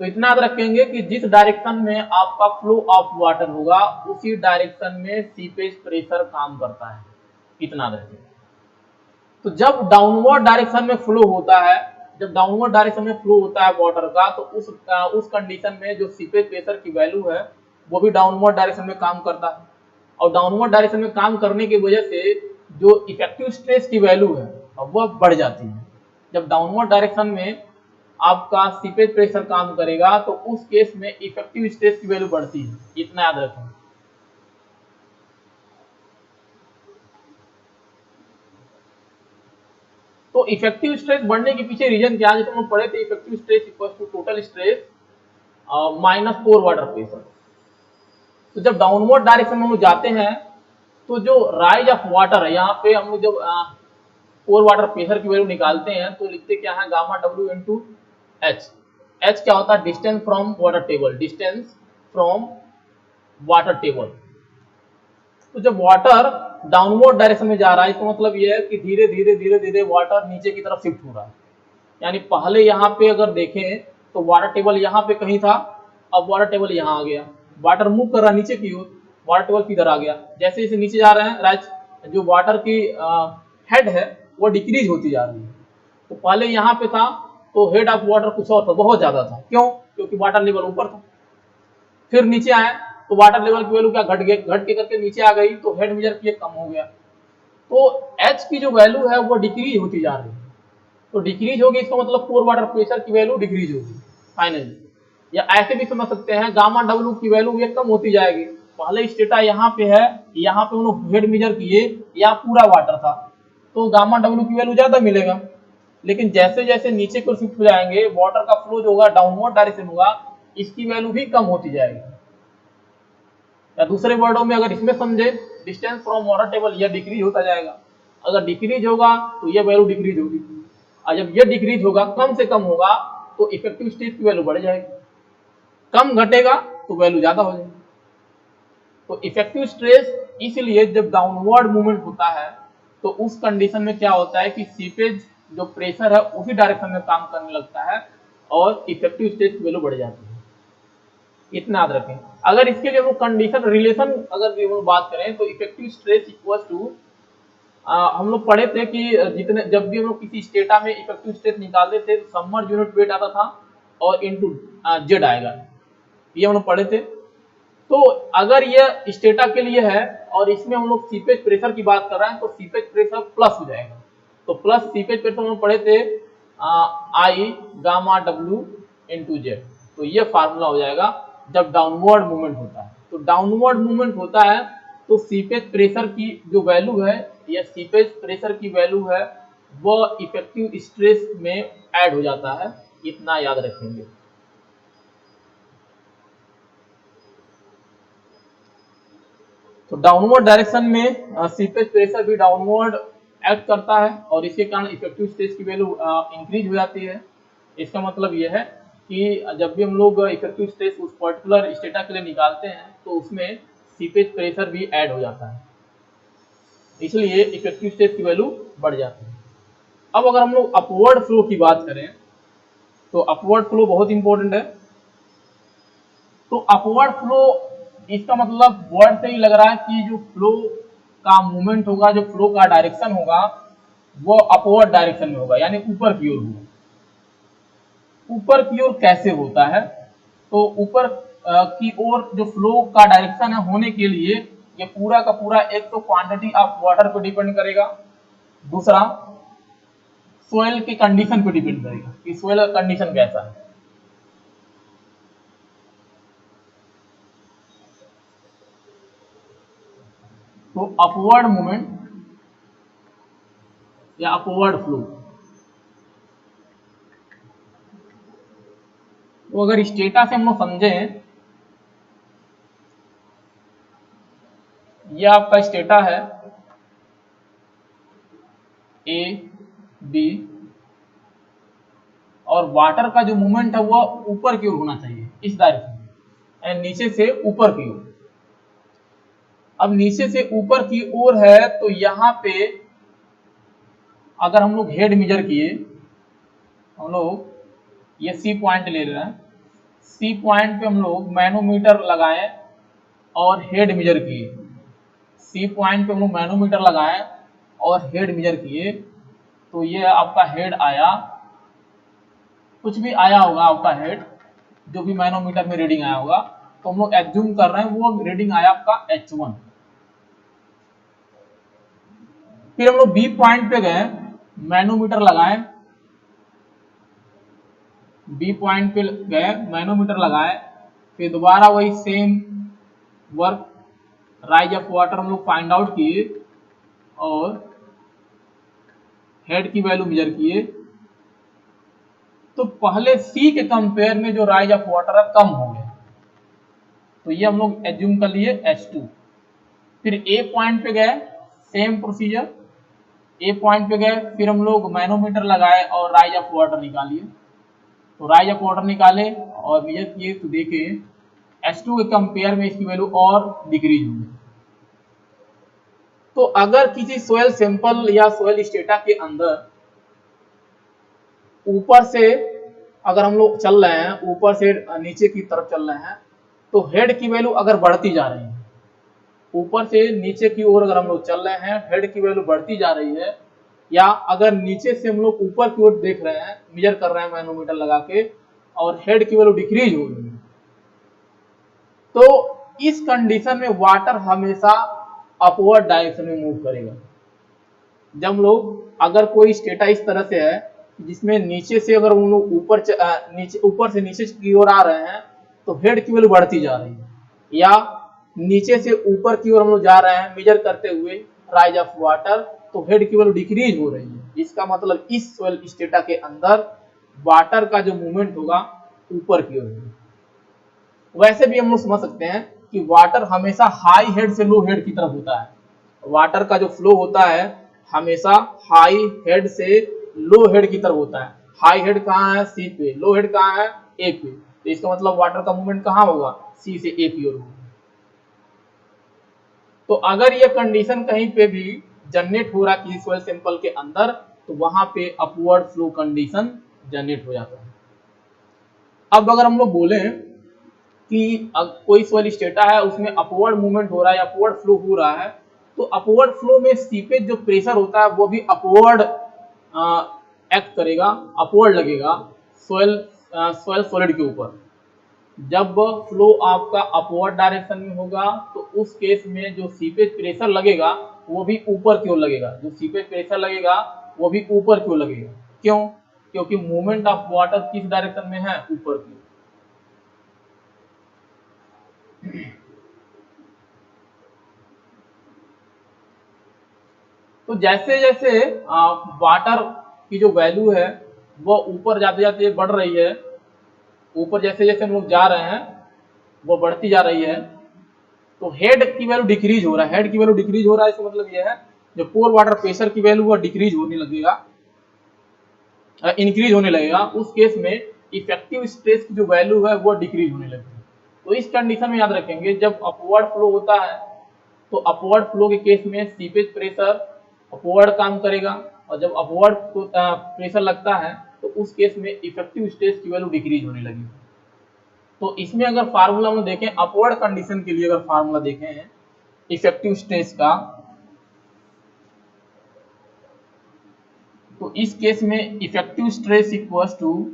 S1: तो इतना याद रखेंगे कि जिस डायरेक्शन में आपका फ्लो ऑफ वाटर होगा उसी डायरेक्शन में सीपेज प्रेशर काम करता है, इतना याद रखेंगे। तो जब डाउनवर्ड डायरेक्शन में फ्लो होता है, जब डाउनवर्ड डायरेक्शन में फ्लो होता है वाटर का, तो उस कंडीशन में जो सीपेज प्रेशर की वैल्यू है वो भी डाउनवर्ड डायरेक्शन में काम करता है, और डाउनवर्ड डायरेक्शन में काम करने की वजह से जो इफेक्टिव स्ट्रेस की वैल्यू है वह बढ़ जाती है। जब डाउनवर्ड डायरेक्शन में आपका सीपेज प्रेशर काम करेगा तो उस केस में इफेक्टिव स्ट्रेस की वैल्यू बढ़ती है, इतना याद रखें। तो इफेक्टिव स्ट्रेस बढ़ने के पीछे रीजन क्या है, जैसे हम पढ़े थे effective stress equal to total stress minus pore water pressure. तो जब डाउनवर्ड डायरेक्शन में हम लोग जाते हैं तो जो राइज ऑफ वाटर है, यहाँ पे हम लोग जब कोर वाटर प्रेशर की वैल्यू निकालते हैं तो लिखते क्या है, gamma W into H. H क्या होता है, distance from water table, distance from water table. तो जब वाटर डाउनवर्ड डायरेक्शन में जा रहा है, इसका मतलब यह है कि धीरे धीरे धीरे धीरे वाटर नीचे की तरफ शिफ्ट हो रहा है। यानी पहले यहाँ पे अगर देखें तो वाटर टेबल यहाँ पे कहीं था, अब वाटर टेबल यहाँ आ गया, वाटर मूव कर रहा है नीचे की ओर, वाटर टेबल किधर आ गया, जैसे जैसे नीचे जा रहे हैं राइज जो वाटर की हेड है वो डिक्रीज होती जा रही है। तो पहले यहाँ पे था तो हेड ऑफ वाटर कुछ और था, बहुत ज्यादा था, क्यों, क्योंकि वाटर लेवल ऊपर था। फिर नीचे आए तो वाटर लेवल की वैल्यू क्या घट गई, घट के करके नीचे आ गई, तो हेड मेजर किए कम हो गया, तो एच की जो वैल्यू है वो डिक्रीज होती जा रही है। तो डिक्रीज होगी इसका मतलब कोर वाटर प्रेशर की वैल्यू डिक्रीज होगी फाइनली। या ऐसे भी समझ सकते हैं गामा डब्ल्यू की वैल्यू ये कम होती जाएगी। पहले स्टेटा यहाँ पे है, यहाँ पे उन्होंने हेड मेजर किए, यहाँ पूरा वाटर था, तो गामा डब्ल्यू की वैल्यू ज्यादा मिलेगा। लेकिन जैसे जैसे नीचे को शिफ्ट हो जाएंगे, वाटर का फ्लो जो होगा डाउनवर्ड डायरेक्शन होगा, इसकी वैल्यू भी कम होती जाएगी। या दूसरे वर्डों में अगर इसमें समझे, डिस्टेंस फ्रॉम वाटर टेबल यह डिक्रीज होता जाएगा। अगर डिक्रीज होगा तो यह वैल्यू डिक्रीज होगी, और जब यह डिक्रीज होगा, कम से कम होगा, तो इफेक्टिव स्ट्रेस की वैल्यू बढ़ जाएगी, कम घटेगा तो वैल्यू ज्यादा हो जाएगी। तो इफेक्टिव स्ट्रेस इसलिए जब डाउनवर्ड मूवमेंट होता है तो उस कंडीशन में क्या होता है कि सीपेज जो प्रेशर है उसी डायरेक्शन में काम करने लगता है और इफेक्टिव स्ट्रेस की वैल्यू बढ़ जाती है। इतना याद रखें। अगर इसके लिए वो कंडीशन रिलेशन अगर हम बात करें तो इफेक्टिव स्ट्रेस इक्वल टू, हम लोग पढ़े थे कि जितने जब भी हम लोग किसी स्टेटा में इफेक्टिव स्ट्रेस निकालते थे तो सबमर्ज यूनिट वेट आता था और इनटू जेड आएगा, ये हम लोग पढ़े थे। तो अगर ये स्टेटा के लिए है और इसमें हम लोग सीपेज प्रेशर की बात कर रहे हैं तो सीपेज प्रेशर प्लस हो जाएगा। तो प्लस सीपेज प्रेशर हम लोग पढ़े थे आई गामा डब्ल्यू इंटू जेड। तो ये फार्मूला हो जाएगा जब डाउनवर्ड मूवमेंट होता है। तो डाउनवर्ड मूवमेंट होता है तो सीपेज प्रेशर की जो वैल्यू है या सीपेज प्रेशर की वैल्यू है वो इफेक्टिव स्ट्रेस में ऐड हो जाता है, इतना याद रखेंगे। तो डाउनवर्ड डायरेक्शन में सीपेज प्रेशर भी डाउनवर्ड एक्ट करता है और इसके कारण इफेक्टिव स्ट्रेस की वैल्यू इंक्रीज हो जाती है। इसका मतलब यह है कि जब भी हम लोग इफेक्टिव स्ट्रेस उस पर्टिकुलर स्टेटा के लिए निकालते हैं तो उसमें सीपेज प्रेशर भी ऐड हो जाता है, इसलिए इफेक्टिव स्ट्रेस की वैल्यू बढ़ जाती है। अब अगर हम लोग अपवर्ड फ्लो की बात करें तो अपवर्ड फ्लो बहुत इंपॉर्टेंट है। तो अपवर्ड फ्लो इसका मतलब वर्ड से ही लग रहा है कि जो फ्लो का मूवमेंट होगा, जो फ्लो का डायरेक्शन होगा वो अपवर्ड डायरेक्शन में होगा, यानी ऊपर की ओर होगा। ऊपर की ओर कैसे होता है, तो ऊपर की ओर जो फ्लो का डायरेक्शन है होने के लिए ये पूरा का पूरा एक तो क्वांटिटी ऑफ वाटर पे डिपेंड करेगा, दूसरा सोयल की कंडीशन पे डिपेंड करेगा कि सोयल का कंडीशन कैसा है। तो अपवर्ड मूवमेंट या अपवर्ड फ्लो, तो अगर स्टेटा से हम लोग समझें, ये आपका स्टेटा है ए बी, और वाटर का जो मूवमेंट है वो ऊपर की ओर होना चाहिए इस डायरेक्शन में, यानी नीचे से ऊपर की ओर। अब नीचे से ऊपर की ओर है तो यहाँ पे अगर हम लोग हेड मेजर किए, हम लोग ये सी पॉइंट ले रहे हैं, सी पॉइंट पे हम लोग मैनोमीटर लगाएं और हेड मेजर किए, सी पॉइंट पे हम लोग मैनोमीटर लगाएं और हेड मेजर किए, तो ये आपका हेड आया, कुछ भी आया होगा आपका हेड, जो भी मैनोमीटर में रीडिंग आया होगा, तो हम लोग एज्यूम कर रहे हैं वो रीडिंग आया आपका H1। फिर हम लोग बी पॉइंट पे गए, मैनोमीटर लगाए, बी पॉइंट पे गए मैनोमीटर लगाए, फिर दोबारा वही same work, rise of water हम लोग फाइंड आउट किए और हेड की वैल्यू मेजर किए तो पहले सी के कंपेयर में जो राइज ऑफ वाटर है कम हो गया, तो ये हम लोग एज्यूम कर लिए H2। फिर ए पॉइंट पे गए, सेम प्रोसीजर, ए पॉइंट पे गए, फिर हम लोग मैनोमीटर लगाए और राइज ऑफ वाटर निकालिए। तो राइज ऑफ वाटर निकाले और मेजर किए तो देखे H2 के कंपेयर में इसकी वैल्यू और डिक्रीज हो गई। तो अगर किसी सोयल सैंपल या सोयल स्टेटा के अंदर ऊपर से अगर हम लोग चल रहे हैं, ऊपर से नीचे की तरफ चल रहे हैं, तो हेड की वैल्यू अगर बढ़ती जा रही है, ऊपर से नीचे की ओर अगर हम लोग चल रहे हैं, हेड की वैल्यू बढ़ती जा रही है, या अगर नीचे से हम लोग ऊपर की ओर देख रहे हैं, मेजर कर रहे हैं मैनोमीटर लगा के, और हेड की वैल्यू डिक्रीज हो रही है, तो इस कंडीशन में वाटर हमेशा अपवर्ड डायरेक्शन में मूव करेगा। जब लोग अगर कोई स्टेटा इस तरह से है जिसमें नीचे से अगर हम लोग ऊपर से नीचे की ओर आ रहे हैं, तो हेड की वैल्यू बढ़ती जा रही है, या नीचे से ऊपर की ओर हम लोग जा रहे हैं मेजर करते हुए राइज ऑफ वाटर, तो हेड की वैल्यू डिक्रीज हो रही है। इसका मतलब इस सोयल स्टेटा के अंदर वाटर का जो मूवमेंट होगा ऊपर की ओर होगा। वैसे भी हम लोग समझ सकते हैं कि वाटर हमेशा हाई हेड से लो हेड की तरफ होता है। वाटर का जो फ्लो होता है हमेशा हाई हेड से लो हेड की तरफ होता है। हाई हेड कहाँ है? सी पे। लो हेड कहाँ है? ए पे। तो इसका मतलब वाटर का मूवमेंट कहाँ होगा? सी से ए की ओर होगा। तो अगर ये कंडीशन कहीं पे भी जनरेट हो रहा है किसी सोयल सैंपल के अंदर, तो वहां पे अपवर्ड फ्लो कंडीशन जनरेट हो जाता है। अब अगर हम लोग बोले कि कोई सोयल स्टेटा है उसमें अपवर्ड मूवमेंट हो रहा है, अपवर्ड फ्लो हो रहा है, तो अपवर्ड फ्लो में सीपेज जो प्रेशर होता है वो भी अपवर्ड एक्ट करेगा, अपवर्ड लगेगा सोयल सॉलिड के ऊपर। जब फ्लो आपका अपवर्ड डायरेक्शन में होगा तो उस केस में जो सीपेज प्रेशर लगेगा वो भी ऊपर की ओर लगेगा, जो सीपेज प्रेशर लगेगा वो भी ऊपर की ओर लगेगा। क्यों? क्योंकि मूवमेंट ऑफ वाटर किस डायरेक्शन में है? ऊपर की। तो जैसे जैसे वाटर की जो वैल्यू है वो ऊपर जाते जाते बढ़ रही है, ऊपर जैसे जैसे हम लोग जा रहे हैं वो बढ़ती जा रही है, तो हेड की वैल्यू डिक्रीज हो रहा है। हेड की वैल्यू डिक्रीज हो रहा है, इसका मतलब यह है जो पोर वाटर प्रेशर की वैल्यू वो डिक्रीज होने लगेगा, इंक्रीज होने लगेगा। उस केस में इफेक्टिव स्ट्रेस की जो वैल्यू है वो डिक्रीज होने लगेगी। तो इस कंडीशन में याद रखेंगे जब अपवर्ड फ्लो होता है तो अपवर्ड फ्लो के केस में सीपेज प्रेशर अपवर्ड काम करेगा, और जब अपवर्ड प्रेशर लगता है तो उस केस में इफेक्टिव स्ट्रेस की वैल्यू डिक्रीज होने लगेगी। तो इसमें अगर फार्मूला में देखें अपवर्ड कंडीशन के लिए, अगर फार्मूला देखें इफेक्टिव स्ट्रेस का, तो इस केस में effective stress equals to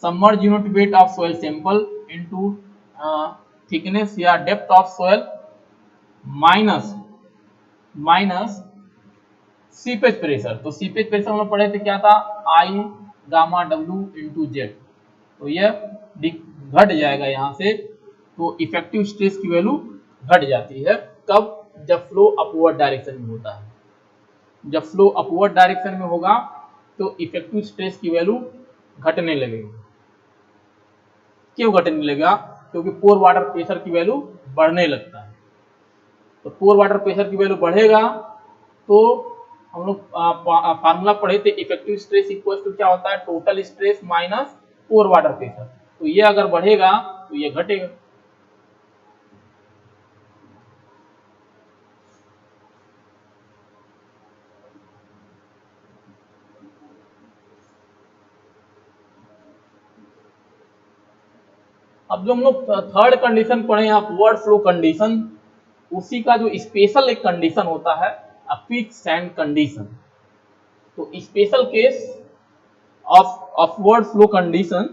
S1: submerge unit weight of soil sample into thickness या depth of soil minus seepage pressure. तो सीपेज प्रेशर हम लोग पढ़े थे क्या था? I gamma W into Z. तो यह घट जाएगा यहाँ से, तो इफेक्टिव स्ट्रेस की वैल्यू घट जाती है। कब? जब फ्लो अपवर्ड डायरेक्शन में होता है। जब फ्लो अपवर्ड डायरेक्शन में होगा तो इफेक्टिव स्ट्रेस की वैल्यू घटने लगेगी। क्यों घटने लगेगा? क्योंकि पोर वाटर प्रेशर की वैल्यू बढ़ने लगता है। तो पोर वाटर प्रेशर की वैल्यू बढ़ेगा तो हम लोग फार्मूला पढ़े थे इफेक्टिव स्ट्रेस इक्वल टू क्या होता है? टोटल स्ट्रेस माइनस पोर वाटर प्रेशर। तो ये अगर बढ़ेगा तो ये घटेगा। अब जो हम लोग थर्ड कंडीशन पढ़े हैं अपवर्ड फ्लो कंडीशन, उसी का जो स्पेशल एक कंडीशन होता है क्विक सैंड कंडीशन। तो special case of upward flow condition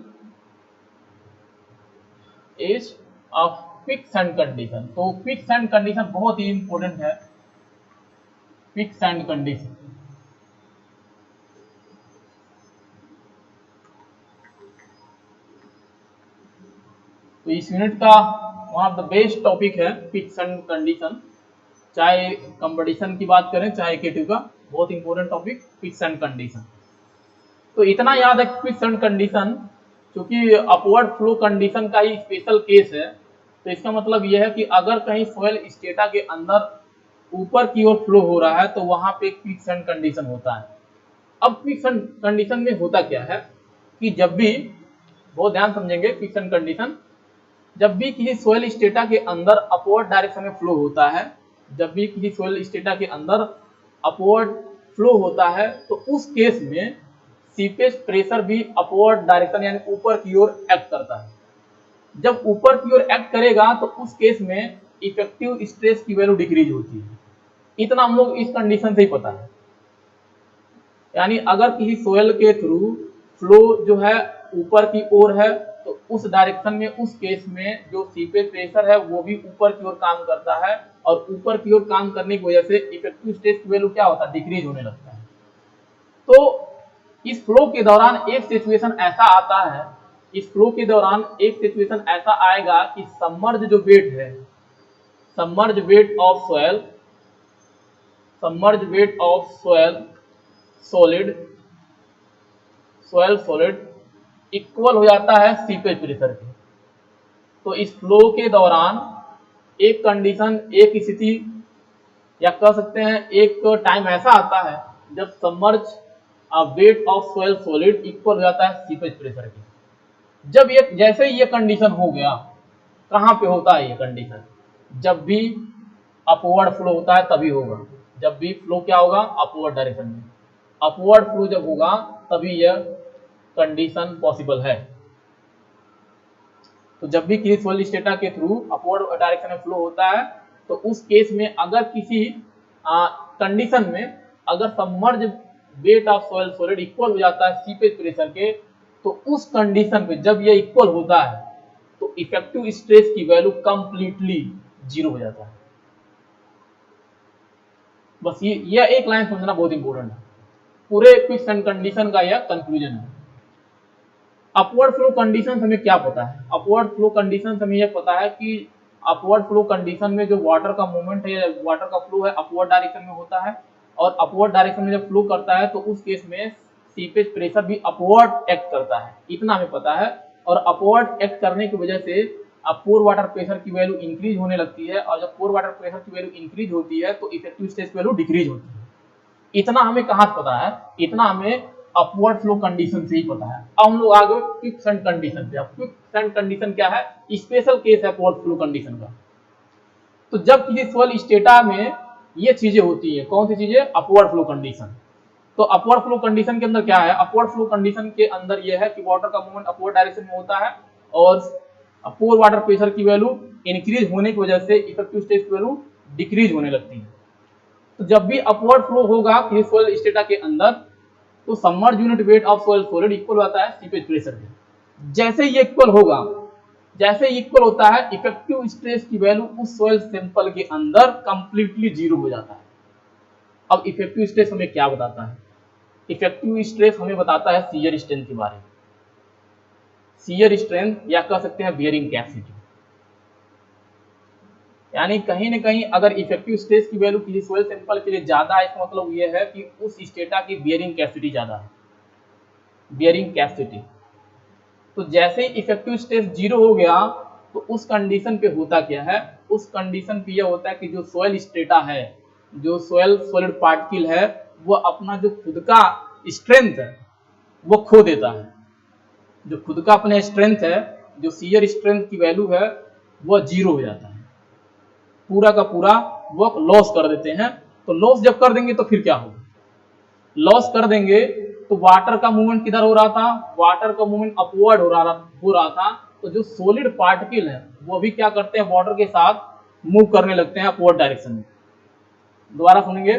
S1: is of quick sand condition. तो क्विक सैंड कंडीशन बहुत ही इंपॉर्टेंट है। क्विक सैंड कंडीशन तो इस यूनिट का one of the best topic है क्विक सैंड कंडीशन, चाहे कंपटीशन की बात करें चाहे K2 का। बहुत इंपॉर्टेंट टॉपिक, क्विक्सैंड कंडीशन। तो इतना याद है क्विक्सैंड कंडीशन, क्योंकि अपवर्ड फ्लो कंडीशन का ही स्पेशल केस है। तो इसका मतलब यह है कि अगर कहीं सॉइल स्टेटा के अंदर ऊपर की ओर फ्लो हो रहा है तो वहां पे क्विक्सैंड कंडीशन होता है। अब क्विक्सैंड कंडीशन में होता क्या है कि जब भी, बहुत ध्यान समझेंगे, क्विक्सैंड कंडीशन जब भी किसी सॉइल स्टेटा के अंदर अपवर्ड डायरेक्शन में फ्लो होता है, जब भी किसी सॉइल स्टेटा के अंदर अपवर्ड फ्लो होता है तो उस केस में सीपेज प्रेशर भी अपवर्ड डायरेक्शन यानी ऊपर की ओर एक्ट करता है। जब ऊपर की ओर एक्ट करेगा तो उस केस में इफेक्टिव स्ट्रेस की वैल्यू डिक्रीज होती है। इतना हम लोग इस कंडीशन से ही पता है। यानी अगर किसी सोयल के थ्रू फ्लो जो है ऊपर की ओर है तो उस डायरेक्शन में, उस केस में जो सीपेज प्रेशर है वो भी ऊपर की ओर काम करता है, और ऊपर की ओर काम करने की वजह से इफेक्टिव स्ट्रेस की वैल्यू क्या होता है, डिक्रीज होने लगता है। तो इस फ्लो के दौरान एक सिचुएशन ऐसा आता है, इस फ्लो के दौरान एक सिचुएशन ऐसा आएगा कि सबमर्ज जो वेट है, submerge weight of soil, submerge weight of soil solid, soil solid equal हो जाता है सीपेज प्रेशर के। तो इस फ्लो के दौरान एक कंडीशन, एक स्थिति, या कह सकते हैं एक टाइम ऐसा आता है जब submerge weight of soil solid equal हो जाता है सीपेज प्रेशर के। जब ये, जैसे ही ये कंडीशन हो गया, कहाँ पे होता है ये कंडीशन, जब भी अपवर्ड फ्लो होता है तभी होगा। जब भी फ्लो क्या होगा, अपवर्ड डायरेक्शन में, अपवर्ड फ्लो जब होगा तभी यह कंडीशन पॉसिबल है। तो जब भी किसी सॉइल स्टेटा के थ्रू अपवर्ड डायरेक्शन में फ्लो होता है तो उस केस में अगर किसी कंडीशन में अगर submerge weight of soil solid equal हो जाता है सीपेज प्रेशर के, तो उस कंडीशन पे जब ये इक्वल होता है तो इफेक्टिव स्ट्रेस की वैल्यू कंप्लीटली जीरो हो जाता है। बस ये एक लाइन समझना बहुत इंपॉर्टेंट है। पूरे क्विक्सैंड कंडीशन का यह कंक्लूजन है। अपवर्ड फ्लो कंडीशन हमें क्या पता है, अपवर्ड फ्लो कंडीशन हमें यह पता है कि अपवर्ड फ्लो कंडीशन में जो वाटर का मूवमेंट है, वाटर का फ्लो है, अपवर्ड डायरेक्शन में होता है, और अपवर्ड डायरेक्शन में जब फ्लो करता है तो उस केस में सीपेज प्रेशर भी अपवर्ड एक्ट करता है, इतना हमें पता है। और अपवर्ड एक्ट करने की वजह से पोर वाटर प्रेशर की वैल्यू इंक्रीज होने लगती है, और जब पोर वाटर प्रेशर की वैल्यू इंक्रीज होती है तो इफेक्टिव स्ट्रेस वैल्यू डिक्रीज होती है। इतना हमें कहाँ से पता है, इतना हमें अपवर्ड फ्लो कंडीशन से ही पता है। अब हम लोग आ गए क्विक्सैंड कंडीशन पे। अब क्विक्सैंड कंडीशन क्या है, स्पेशल केस है अपवर्ड फ्लो कंडीशन का। तो जब किसी सॉइल स्टेटा में ये चीजें होती है, कौन सी चीजें, अपवर्ड फ्लो कंडीशन। तो अपवर्ड फ्लो कंडीशन के अंदर क्या है, अपवर्ड फ्लो कंडीशन के अंदर यह है कि वाटर का मूवमेंट अपवर्ड डायरेक्शन में होता है, और पोर वाटर प्रेशर की वैल्यू इंक्रीज होने की वजह से इफेक्टिव स्ट्रेस की वैल्यू डिक्रीज होने लगती है। तो जब भी अपवर्ड फ्लो होगा किसी सॉइल स्टेटा के अंदर तो submerge unit weight of soil solid equal होता है सीपेज प्रेशर के। जैसे ये इक्वल होगा, जैसे इक्वल होता है, इफेक्टिव स्ट्रेस की वैल्यू उस सॉइल सैंपल के अंदर कंप्लीटली जीरो हो जाता है। अब इफेक्टिव स्ट्रेस हमें क्या बताता है, इफेक्टिव स्ट्रेस हमें बताता है शियर स्ट्रेंथ के बारे में, शियर स्ट्रेंथ या कह सकते हैं बियरिंग कैपेसिटी। यानी कहीं ना कहीं अगर इफेक्टिव स्ट्रेस की वैल्यू किसी सॉइल सैंपल के लिए ज्यादा है, इसका मतलब यह है कि उस स्टेटा की बियरिंग कैपेसिटी ज्यादा है, बियरिंग कैपेसिटी। तो जैसे ही इफेक्टिव स्ट्रेस जीरो हो गया तो उस कंडीशन पे होता क्या है, उस कंडीशन पे यह होता है कि जो सॉइल स्टेटा है, जो सॉइल सॉलिड पार्टिकल है, वो अपना जो खुद का स्ट्रेंथ है वो खो देता है। जो खुद का अपने स्ट्रेंथ है, जो शियर स्ट्रेंथ की वैल्यू है, वो जीरो हो जाता है, पूरा का पूरा वो लॉस कर देते हैं। तो लॉस जब कर देंगे तो फिर क्या होगा, लॉस कर देंगे तो वाटर का मूवमेंट किधर हो रहा था, वाटर का मूवमेंट अपवर्ड हो रहा था। तो जो सॉलिड पार्टिकल है वो भी क्या करते हैं, वाटर के साथ मूव करने लगते हैं अपवर्ड डायरेक्शन में। दोबारा सुनेंगे,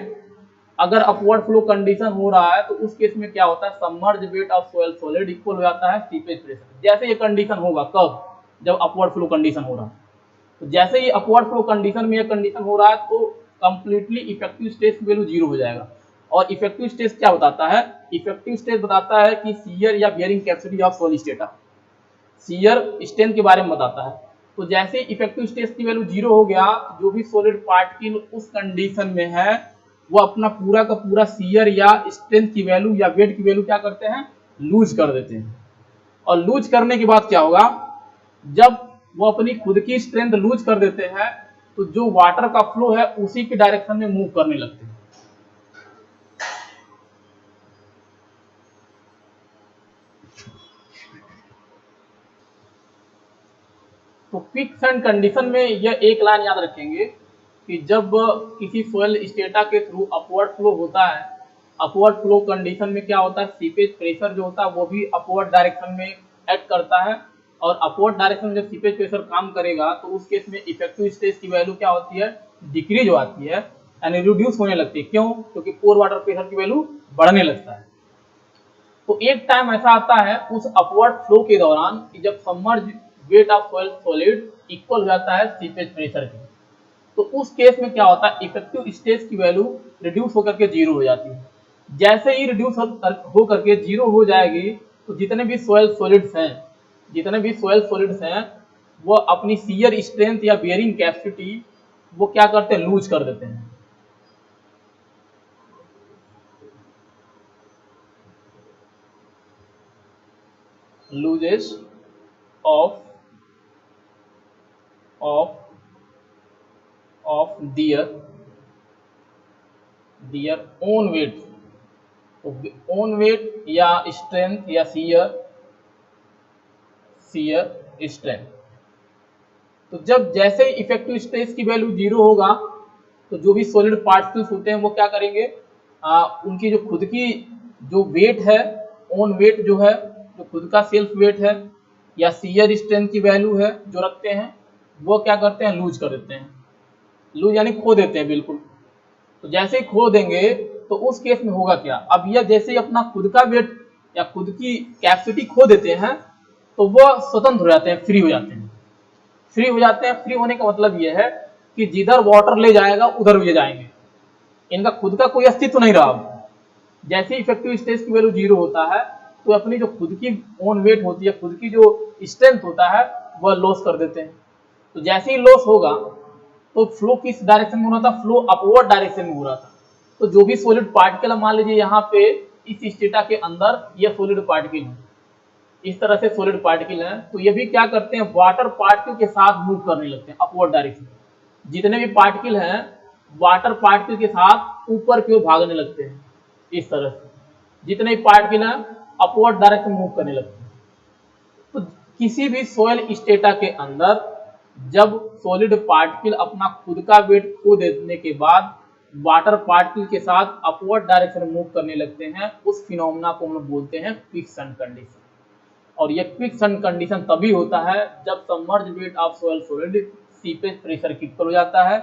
S1: अगर अपवर्ड फ्लो कंडीशन हो रहा है तो उस केस में क्या होता है, submerge weight of soil solid equal हो जाता है सीपेज प्रेशर। जैसे ये कंडीशन होगा, कब, जब अपवर्ड फ्लो कंडीशन हो रहा है, तो जैसे ही अपवर्ड फ्लो कंडीशन में ये कंडीशन हो रहा है तो कंप्लीटली इफेक्टिव स्ट्रेस की वैल्यू जीरो हो जाएगा। और इफेक्टिव स्ट्रेस क्या बताता है, इफेक्टिव स्ट्रेस बताता है कि शियर या bearing capacity of solid strata, shear strength के बारे में बताता है। तो जैसे इफेक्टिव स्ट्रेस की वैल्यू जीरो हो गया, जो भी सॉलिड पार्टिकल उस कंडीशन में है वो अपना पूरा का पूरा शियर या स्ट्रेंथ की वैल्यू या वेट की वैल्यू क्या करते हैं, लूज कर देते हैं। और लूज करने के बाद क्या होगा, जब वो अपनी खुद की स्ट्रेंथ लूज कर देते हैं तो जो वाटर का फ्लो है उसी के डायरेक्शन में मूव करने लगते हैं। तो क्विकसैंड कंडीशन में यह एक लाइन याद रखेंगे कि जब किसी सोयल स्टेटा के थ्रू अपवर्ड फ्लो होता है, अपवर्ड फ्लो कंडीशन में क्या होता है, सीपेज प्रेशर जो होता है वो भी अपवर्ड डायरेक्शन में एक्ट करता है। और अपवर्ड डायरेक्शन में जब सीपेज प्रेशर काम करेगा तो उस केस में इफेक्टिव स्ट्रेस की वैल्यू क्या होती है, डिक्रीज हो आती है, यानी रिड्यूस होने लगती है। क्यों? क्योंकि पोर वाटर प्रेशर की वैल्यू बढ़ने लगता है। तो एक टाइम ऐसा आता है उस अपवर्ड फ्लो के दौरान कि जब submerge weight of soil solid equal हो जाता है सीपेज प्रेशर के। तो उस केस में क्या होता है, इफेक्टिव स्ट्रेस की वैल्यू रिड्यूस होकर के जीरो हो जाती है। जैसे ही रिड्यूस हो करके जीरो हो जाएगी तो जितने भी सोयल सॉलिड्स हैं, जितने भी सोयल सॉलिड्स हैं वो अपनी शियर स्ट्रेंथ या बेयरिंग कैपेसिटी वो क्या करते हैं, लूज कर देते हैं। Loses of of of their own weight. तो ओन वेट या स्ट्रेंथ या शियर स्ट्रेंथ। तो जब जैसे ही इफेक्टिव स्ट्रेस की वैल्यू जीरो होगा तो जो भी सॉलिड पार्टिकल्स होते हैं वो क्या करेंगे, उनकी जो खुद की जो वेट है, ओन वेट जो है, जो खुद का सेल्फ वेट है या शियर स्ट्रेंथ की वैल्यू है जो रखते हैं, वो क्या करते हैं, लूज कर देते हैं। लूज यानी खो देते हैं बिल्कुल। तो जैसे ही खो देंगे तो उस केस में होगा क्या, अब यह जैसे ही अपना खुद का वेट या खुद की कैपेसिटी खो देते हैं तो वह स्वतंत्र हो जाते हैं, फ्री हो जाते हैं। फ्री हो जाते हैं, फ्री होने का मतलब यह है कि जिधर वाटर ले जाएगा उधर ये जाएंगे, इनका खुद का कोई अस्तित्व नहीं रहा। जैसे ही इफेक्टिव स्ट्रेस की वैल्यू जीरो होता है तो अपनी जो खुद की ओन वेट होती है, खुद की जो स्ट्रेंथ होता है वह लॉस कर देते हैं। तो जैसे ही लॉस होगा तो फ्लो किस डायरेक्शन में हो रहा था, फ्लो अपवर्ड डायरेक्शन में हो रहा था। तो जो भी सॉलिड पार्टिकल, मान लीजिए यहाँ पे इस स्टेटा के अंदर ये सॉलिड पार्टिकल है, इस तरह से सॉलिड पार्टिकल है, तो ये भी क्या करते हैं, वाटर पार्टिकल के साथ मूव करने लगते हैं अपवर्ड डायरेक्शन। जितने भी पार्टिकल हैं वाटर पार्टिकल के साथ ऊपर की ओर भागने लगते हैं, इस तरह से जितने भी पार्टिकल हैं अपवर्ड डायरेक्शन मूव करने लगते हैं। तो किसी भी सॉइल स्टेटा के अंदर जब सॉलिड पार्टिकल अपना खुद का वेट खो देने के बाद वाटर पार्टिकल के साथ अपवर्ड डायरेक्शन में मूव करने लगते हैं, उस फिनोमेना को हम बोलते हैं क्विकसैंड कंडीशन। और यह क्विकसैंड कंडीशन तभी होता है जब submerge wait of soil solid seepage pressure की इक्वल हो जाता है,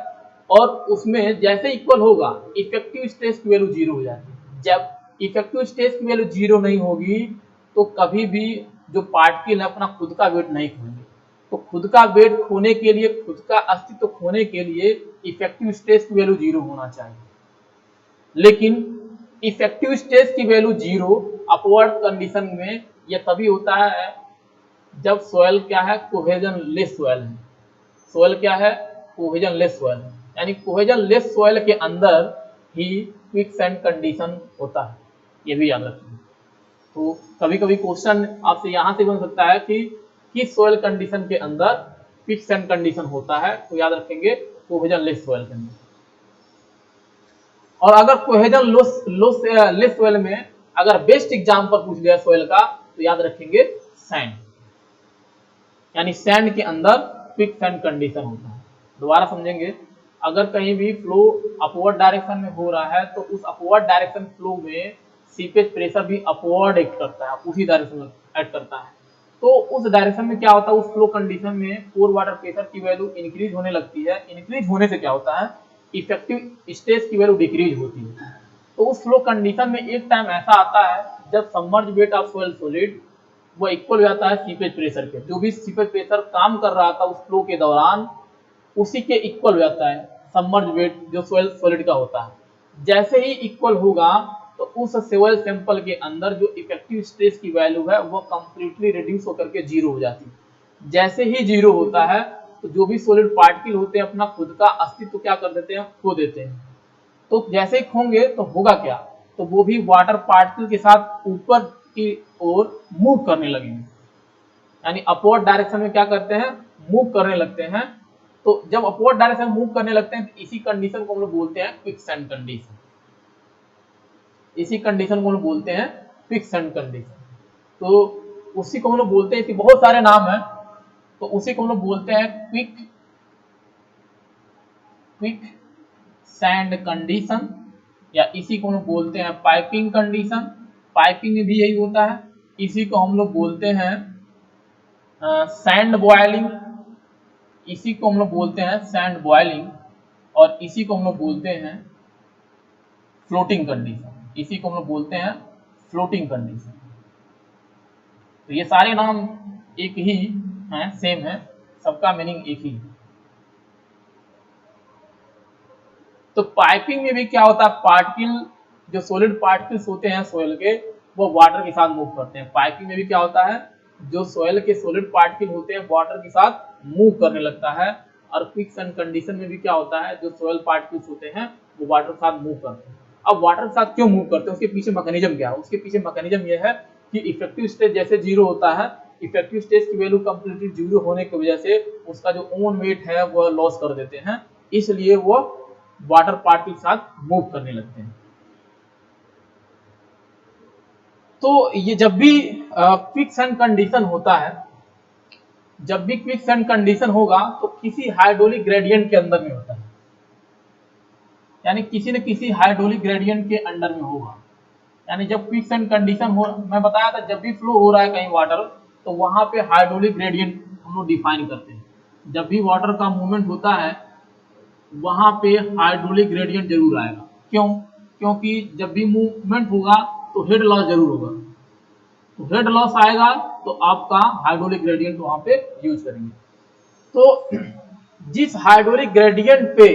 S1: और उसमें जैसे इक्वल होगा इफेक्टिव स्ट्रेस की वैल्यू जीरो हो जाती है। जब इफेक्टिव स्ट्रेस की वैल्यू जीरो नहीं होगी तो कभी भी जो पार्टिकल है अपना खुद का वेट नहीं खोएंगे। तो खुद का वेट खोने के लिए, खुद का अस्तित्व खोने के लिए इफेक्टिव स्ट्रेस की वैल्यू जीरो होना चाहिए। लेकिन इफेक्टिव स्ट्रेस की वैल्यू जीरो अपवर्ड कंडीशन में यह तभी होता है जब सोयल क्या है, कोहेजन लेस सोयल है। सोयल क्या है, कोहेजन लेस सोयल है, यानी कोहेजन लेस सोयल के अंदर ही क्विकसैंड कंडीशन होता है, ये भी याद रखिए। तो कभी कभी क्वेश्चन आपसे यहाँ से बन सकता है कि किस सोयल कंडीशन के अंदर क्विकसैंड कंडीशन होता है, तो याद रखेंगे कोहेजन लेस सोयल के अंदर। और अगर कोहेजन लेस सोयल में अगर बेस्ट एग्जाम्पल पूछ लिया सोयल का तो याद रखेंगे सैंड, यानी सैंड के अंदर क्विकसैंड कंडीशन होता है। दोबारा समझेंगे, अगर कहीं भी फ्लो अपवर्ड डायरेक्शन में हो रहा है तो उस अपवर्ड डायरेक्शन फ्लो में सीपेज प्रेशर भी अपवर्ड एक्ट करता है, उसी डायरेक्शन में एक्ट करता है। तो उस डायरेक्शन में क्या होता है, उस फ्लो कंडीशन में पोर वाटर प्रेशर की वैल्यू इंक्रीज होने लगती है। इंक्रीज होने से क्या होता है, इफेक्टिव स्ट्रेस की वैल्यू डिक्रीज होती है। तो उस फ्लो कंडीशन में एक टाइम ऐसा आता है जब submerge wait of soil solid वो इक्वल हो जाता है सीपेज प्रेशर के। जो भी सीपेज प्रेशर काम कर रहा था उस फ्लो के दौरान उसी के इक्वल हो जाता है सबमर्ज वेट जो सोयल सॉलिड का होता है। जैसे ही इक्वल होगा तो उस सोयल सैंपल के अंदर जो इफेक्टिव स्ट्रेस की वैल्यू है वो कंप्लीटली रिड्यूस होकर के जीरो हो जाती है। जैसे ही जीरो होता है तो जो भी सॉलिड पार्टिकल होते हैं अपना खुद का अस्तित्व क्या कर देते हैं, खो देते हैं। तो जैसे ही होंगे तो होगा क्या, तो वो भी वाटर पार्टिकल के साथ ऊपर की ओर मूव करने लगेंगे, यानी अपवर्ड डायरेक्शन में क्या करते हैं, मूव करने लगते हैं। तो जब अपवर्ड डायरेक्शन मूव करने लगते हैं तो इसी कंडीशन को हम लोग बोलते हैं क्विकसैंड कंडीशन। इसी कंडीशन को हम लोग बोलते हैं क्विकसैंड कंडीशन। तो उसी को हम लोग बोलते हैं, बहुत सारे नाम हैं, तो उसी को हम लोग बोलते हैं क्विक सैंड कंडीशन, या इसी को हम लोग बोलते हैं पाइपिंग कंडीशन। पाइपिंग में भी यही होता है। इसी को हम लोग बोलते हैं सैंड बॉयलिंग, इसी को हम लोग बोलते हैं सैंड बॉयलिंग, और इसी को हम लोग बोलते हैं फ्लोटिंग कंडीशन। इसी को हम लोग बोलते हैं फ्लोटिंग कंडीशन। तो ये सारे नाम एक ही हैं, सेम है, सबका मीनिंग एक ही है। तो पाइपिंग में भी क्या होता है, पार्टिकल जो सॉलिड पार्टिकल्स होते हैं सोयल के, वो वाटर के साथ मूव करते हैं। पाइपिंग में भी क्या होता है, जो सोयल के सॉलिड पार्टिकल होते हैं वाटर के साथ मूव करने लगता है। और क्विकसैंड कंडीशन में भी क्या होता है, जो सोयल पार्टिकल्स होते हैं वो वाटर के साथ मूव करते हैं। अब वाटर के साथ क्यों मूव करते हैं, उसके पीछे मैकेनिज्म क्या है, उसके पीछे मैकेनिज्म यह है कि इफेक्टिव स्टेज जैसे जीरो होता है, इफेक्टिव स्टेज की वैल्यू कंप्लीटली जीरो होने की वजह से उसका जो ओन वेट है वह लॉस कर देते हैं, इसलिए वो वाटर पार्ट के साथ मूव करने लगते हैं। तो ये जब भी क्विकसैंड कंडीशन होता है, जब भी क्विकसैंड कंडीशन होगा तो किसी हाइड्रोलिक ग्रेडियंट के अंदर में होता है, यानी किसी न किसी हाइड्रोलिक ग्रेडियंट के अंडर में होगा। यानी जब क्विकसैंड कंडीशन हो, मैं बताया था जब भी फ्लो हो रहा है कहीं वाटर, तो वहां पे हाइड्रोलिक ग्रेडियंट हम लोग डिफाइन करते हैं। जब भी वाटर का मूवमेंट होता है वहां पे हाइड्रोलिक ग्रेडियंट जरूर आएगा। क्यों, क्योंकि जब भी मूवमेंट होगा तो हेड लॉस जरूर होगा, तो हेड लॉस आएगा तो आपका हाइड्रोलिक ग्रेडियंट वहां पे यूज करेंगे। तो जिस हाइड्रोलिक ग्रेडियंट पे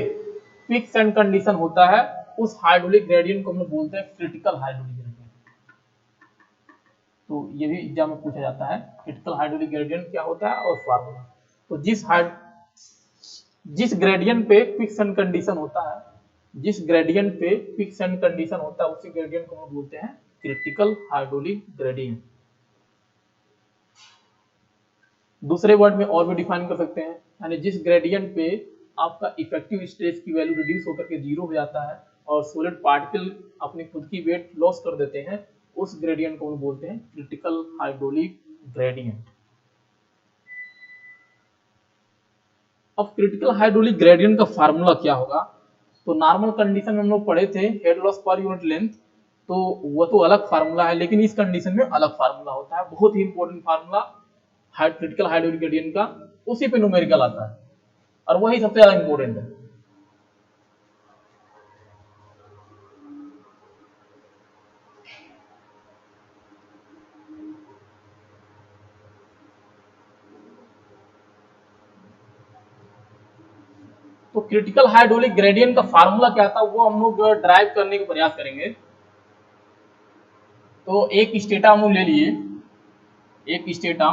S1: क्विकसैंड कंडीशन होता है उस हाइड्रोलिक ग्रेडियंट को हम लोग बोलते हैं क्रिटिकल हाइड्रोलिक ग्रेडियंट। तो ये भी एग्जाम में पूछा जाता है, क्रिटिकल हाइड्रोलिक ग्रेडियंट क्या होता है और फार्मूला। तो जिस ग्रेडियंट पे क्विकसैंड कंडीशन होता है, जिस ग्रेडियंट पे क्विकसैंड कंडीशन होता है उसी ग्रेडियंट को हम बोलते हैं क्रिटिकल हाइड्रोलिक ग्रेडियंट। दूसरे वर्ड में और भी डिफाइन कर सकते हैं, यानी जिस ग्रेडियंट पे आपका इफेक्टिव स्ट्रेस की वैल्यू रिड्यूस होकर के जीरो हो जाता है और सॉलिड पार्टिकल अपनी खुद की वेट लॉस कर देते हैं, उस ग्रेडियंट को हम बोलते हैं क्रिटिकल हाइड्रोलिक ग्रेडियंट। अब क्रिटिकल हाइड्रोलिक ग्रेडियंट का फार्मूला क्या होगा, तो नॉर्मल कंडीशन में हम लोग पढ़े थे head loss per unit length, तो वो तो अलग फार्मूला है, लेकिन इस कंडीशन में अलग फार्मूला होता है, बहुत ही important formula critical hydraulic gradient का, उसी पे न्यूमेरिकल आता है और वही सबसे ज्यादा इंपॉर्टेंट है। तो क्रिटिकल हाइड्रोलिक ग्रेडियंट का फार्मूला क्या था वो हम लोग ड्राइव करने का प्रयास करेंगे। तो एक स्टेटा हम लोग ले लिए, एक स्टेटा,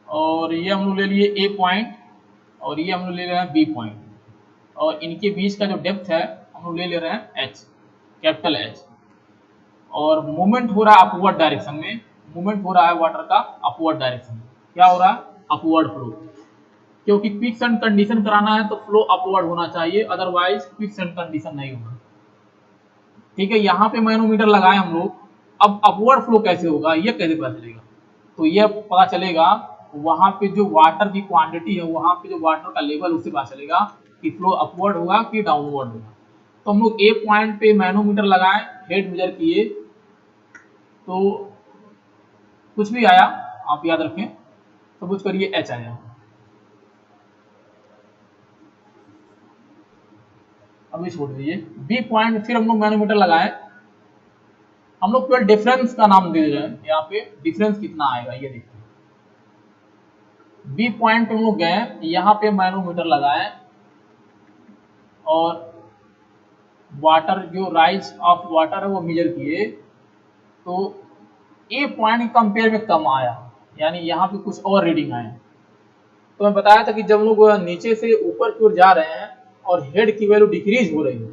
S1: और ये हम लोग ले लिए ए पॉइंट, और ये हम लोग ले रहे हैं बी पॉइंट, और इनके बीच का जो डेप्थ है हम लोग ले ले रहे हैं एच, कैपिटल एच। और मूवमेंट हो रहा है अपवर्ड डायरेक्शन में, मूवमेंट हो रहा है वाटर का अपवर्ड डायरेक्शन में। क्या हो रहा है, अपवर्ड फ्लो, क्योंकि क्विकसैंड कंडीशन कराना है तो फ्लो अपवर्ड होना चाहिए, अदरवाइज क्विकसैंड कंडीशन नहीं होगा। ठीक है, यहाँ पे मैनोमीटर लगाए हम लोग, अब अपवर्ड फ्लो कैसे होगा ये कैसे पता चलेगा, तो ये पता चलेगा वहां पे जो वाटर की क्वांटिटी है, वहां पे जो वाटर का लेवल, उससे पता चलेगा कि फ्लो अपवर्ड होगा कि डाउनवर्ड होगा। तो हम लोग ए पॉइंट पे मैनोमीटर लगाए, हेड मेजर किए, तो कुछ भी आया आप याद रखें, तो कुछ करिए एच आया। अभी छोड़ दीजिए, बी पॉइंट फिर हम लोग मैनोमीटर लगाए, हम लोग केवल डिफरेंस का नाम दे रहे हैं, यहाँ पे डिफरेंस कितना आएगा ये देखिए। बी पॉइंट पे हम लोग गए, यहाँ पे मैनोमीटर लगाए और वाटर जो राइज ऑफ वाटर है वो मेजर किए, तो ए पॉइंट के कंपेयर में कम आया, यानी यहाँ पे कुछ और रीडिंग आए। तो मैं बताया था कि जब लोग नीचे से ऊपर की ओर जा रहे हैं और हेड की वैल्यू डिक्रीज हो रही हो,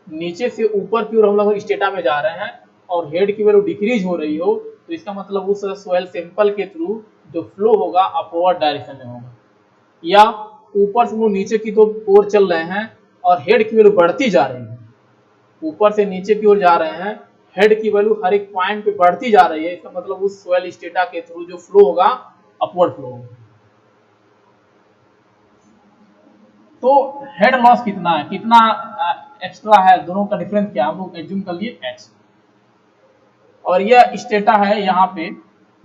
S1: नीचे से ऊपर की ओर हम लोग स्टेटा में जा रहे हैं और हेड की वैल्यू डिक्रीज हो रही हो, तो इसका मतलब उस सोयल सैंपल के थ्रू जो फ्लो होगा अपवर्ड डायरेक्शन में होगा। या ऊपर से हम लोग नीचे की तो ओर चल रहे हैं और हेड की वैल्यू बढ़ती जा रही है, ऊपर से नीचे की ओर जा रहे हैं, हेड की वैल्यू हर एक पॉइंट पे बढ़ती जा रही है, इसका मतलब उस सोयल स्टेटा के थ्रू जो फ्लो होगा अपवर्ड फ्लो होगा। तो हेड लॉस कितना है, कितना एक्स्ट्रा है, दोनों का डिफरेंस क्या है, हम लोग एज्यूम कर लिए एक्स। और यह स्टेटा है यहाँ पे,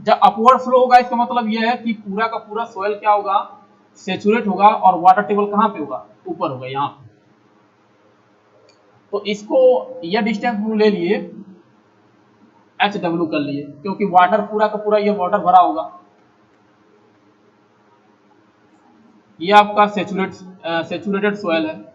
S1: जब अपवर्ड फ्लो होगा इसका मतलब यह है कि पूरा का पूरा सोयल क्या होगा, सेचुरेट होगा और वाटर टेबल कहाँ पे होगा, ऊपर होगा यहाँ पे। तो इसको यह डिस्टेंस हम ले लिए एच डब्ल्यू कर लिए, क्योंकि वाटर पूरा का पूरा ये वाटर भरा होगा, ये आपका सेचुरेटेड सोयल है।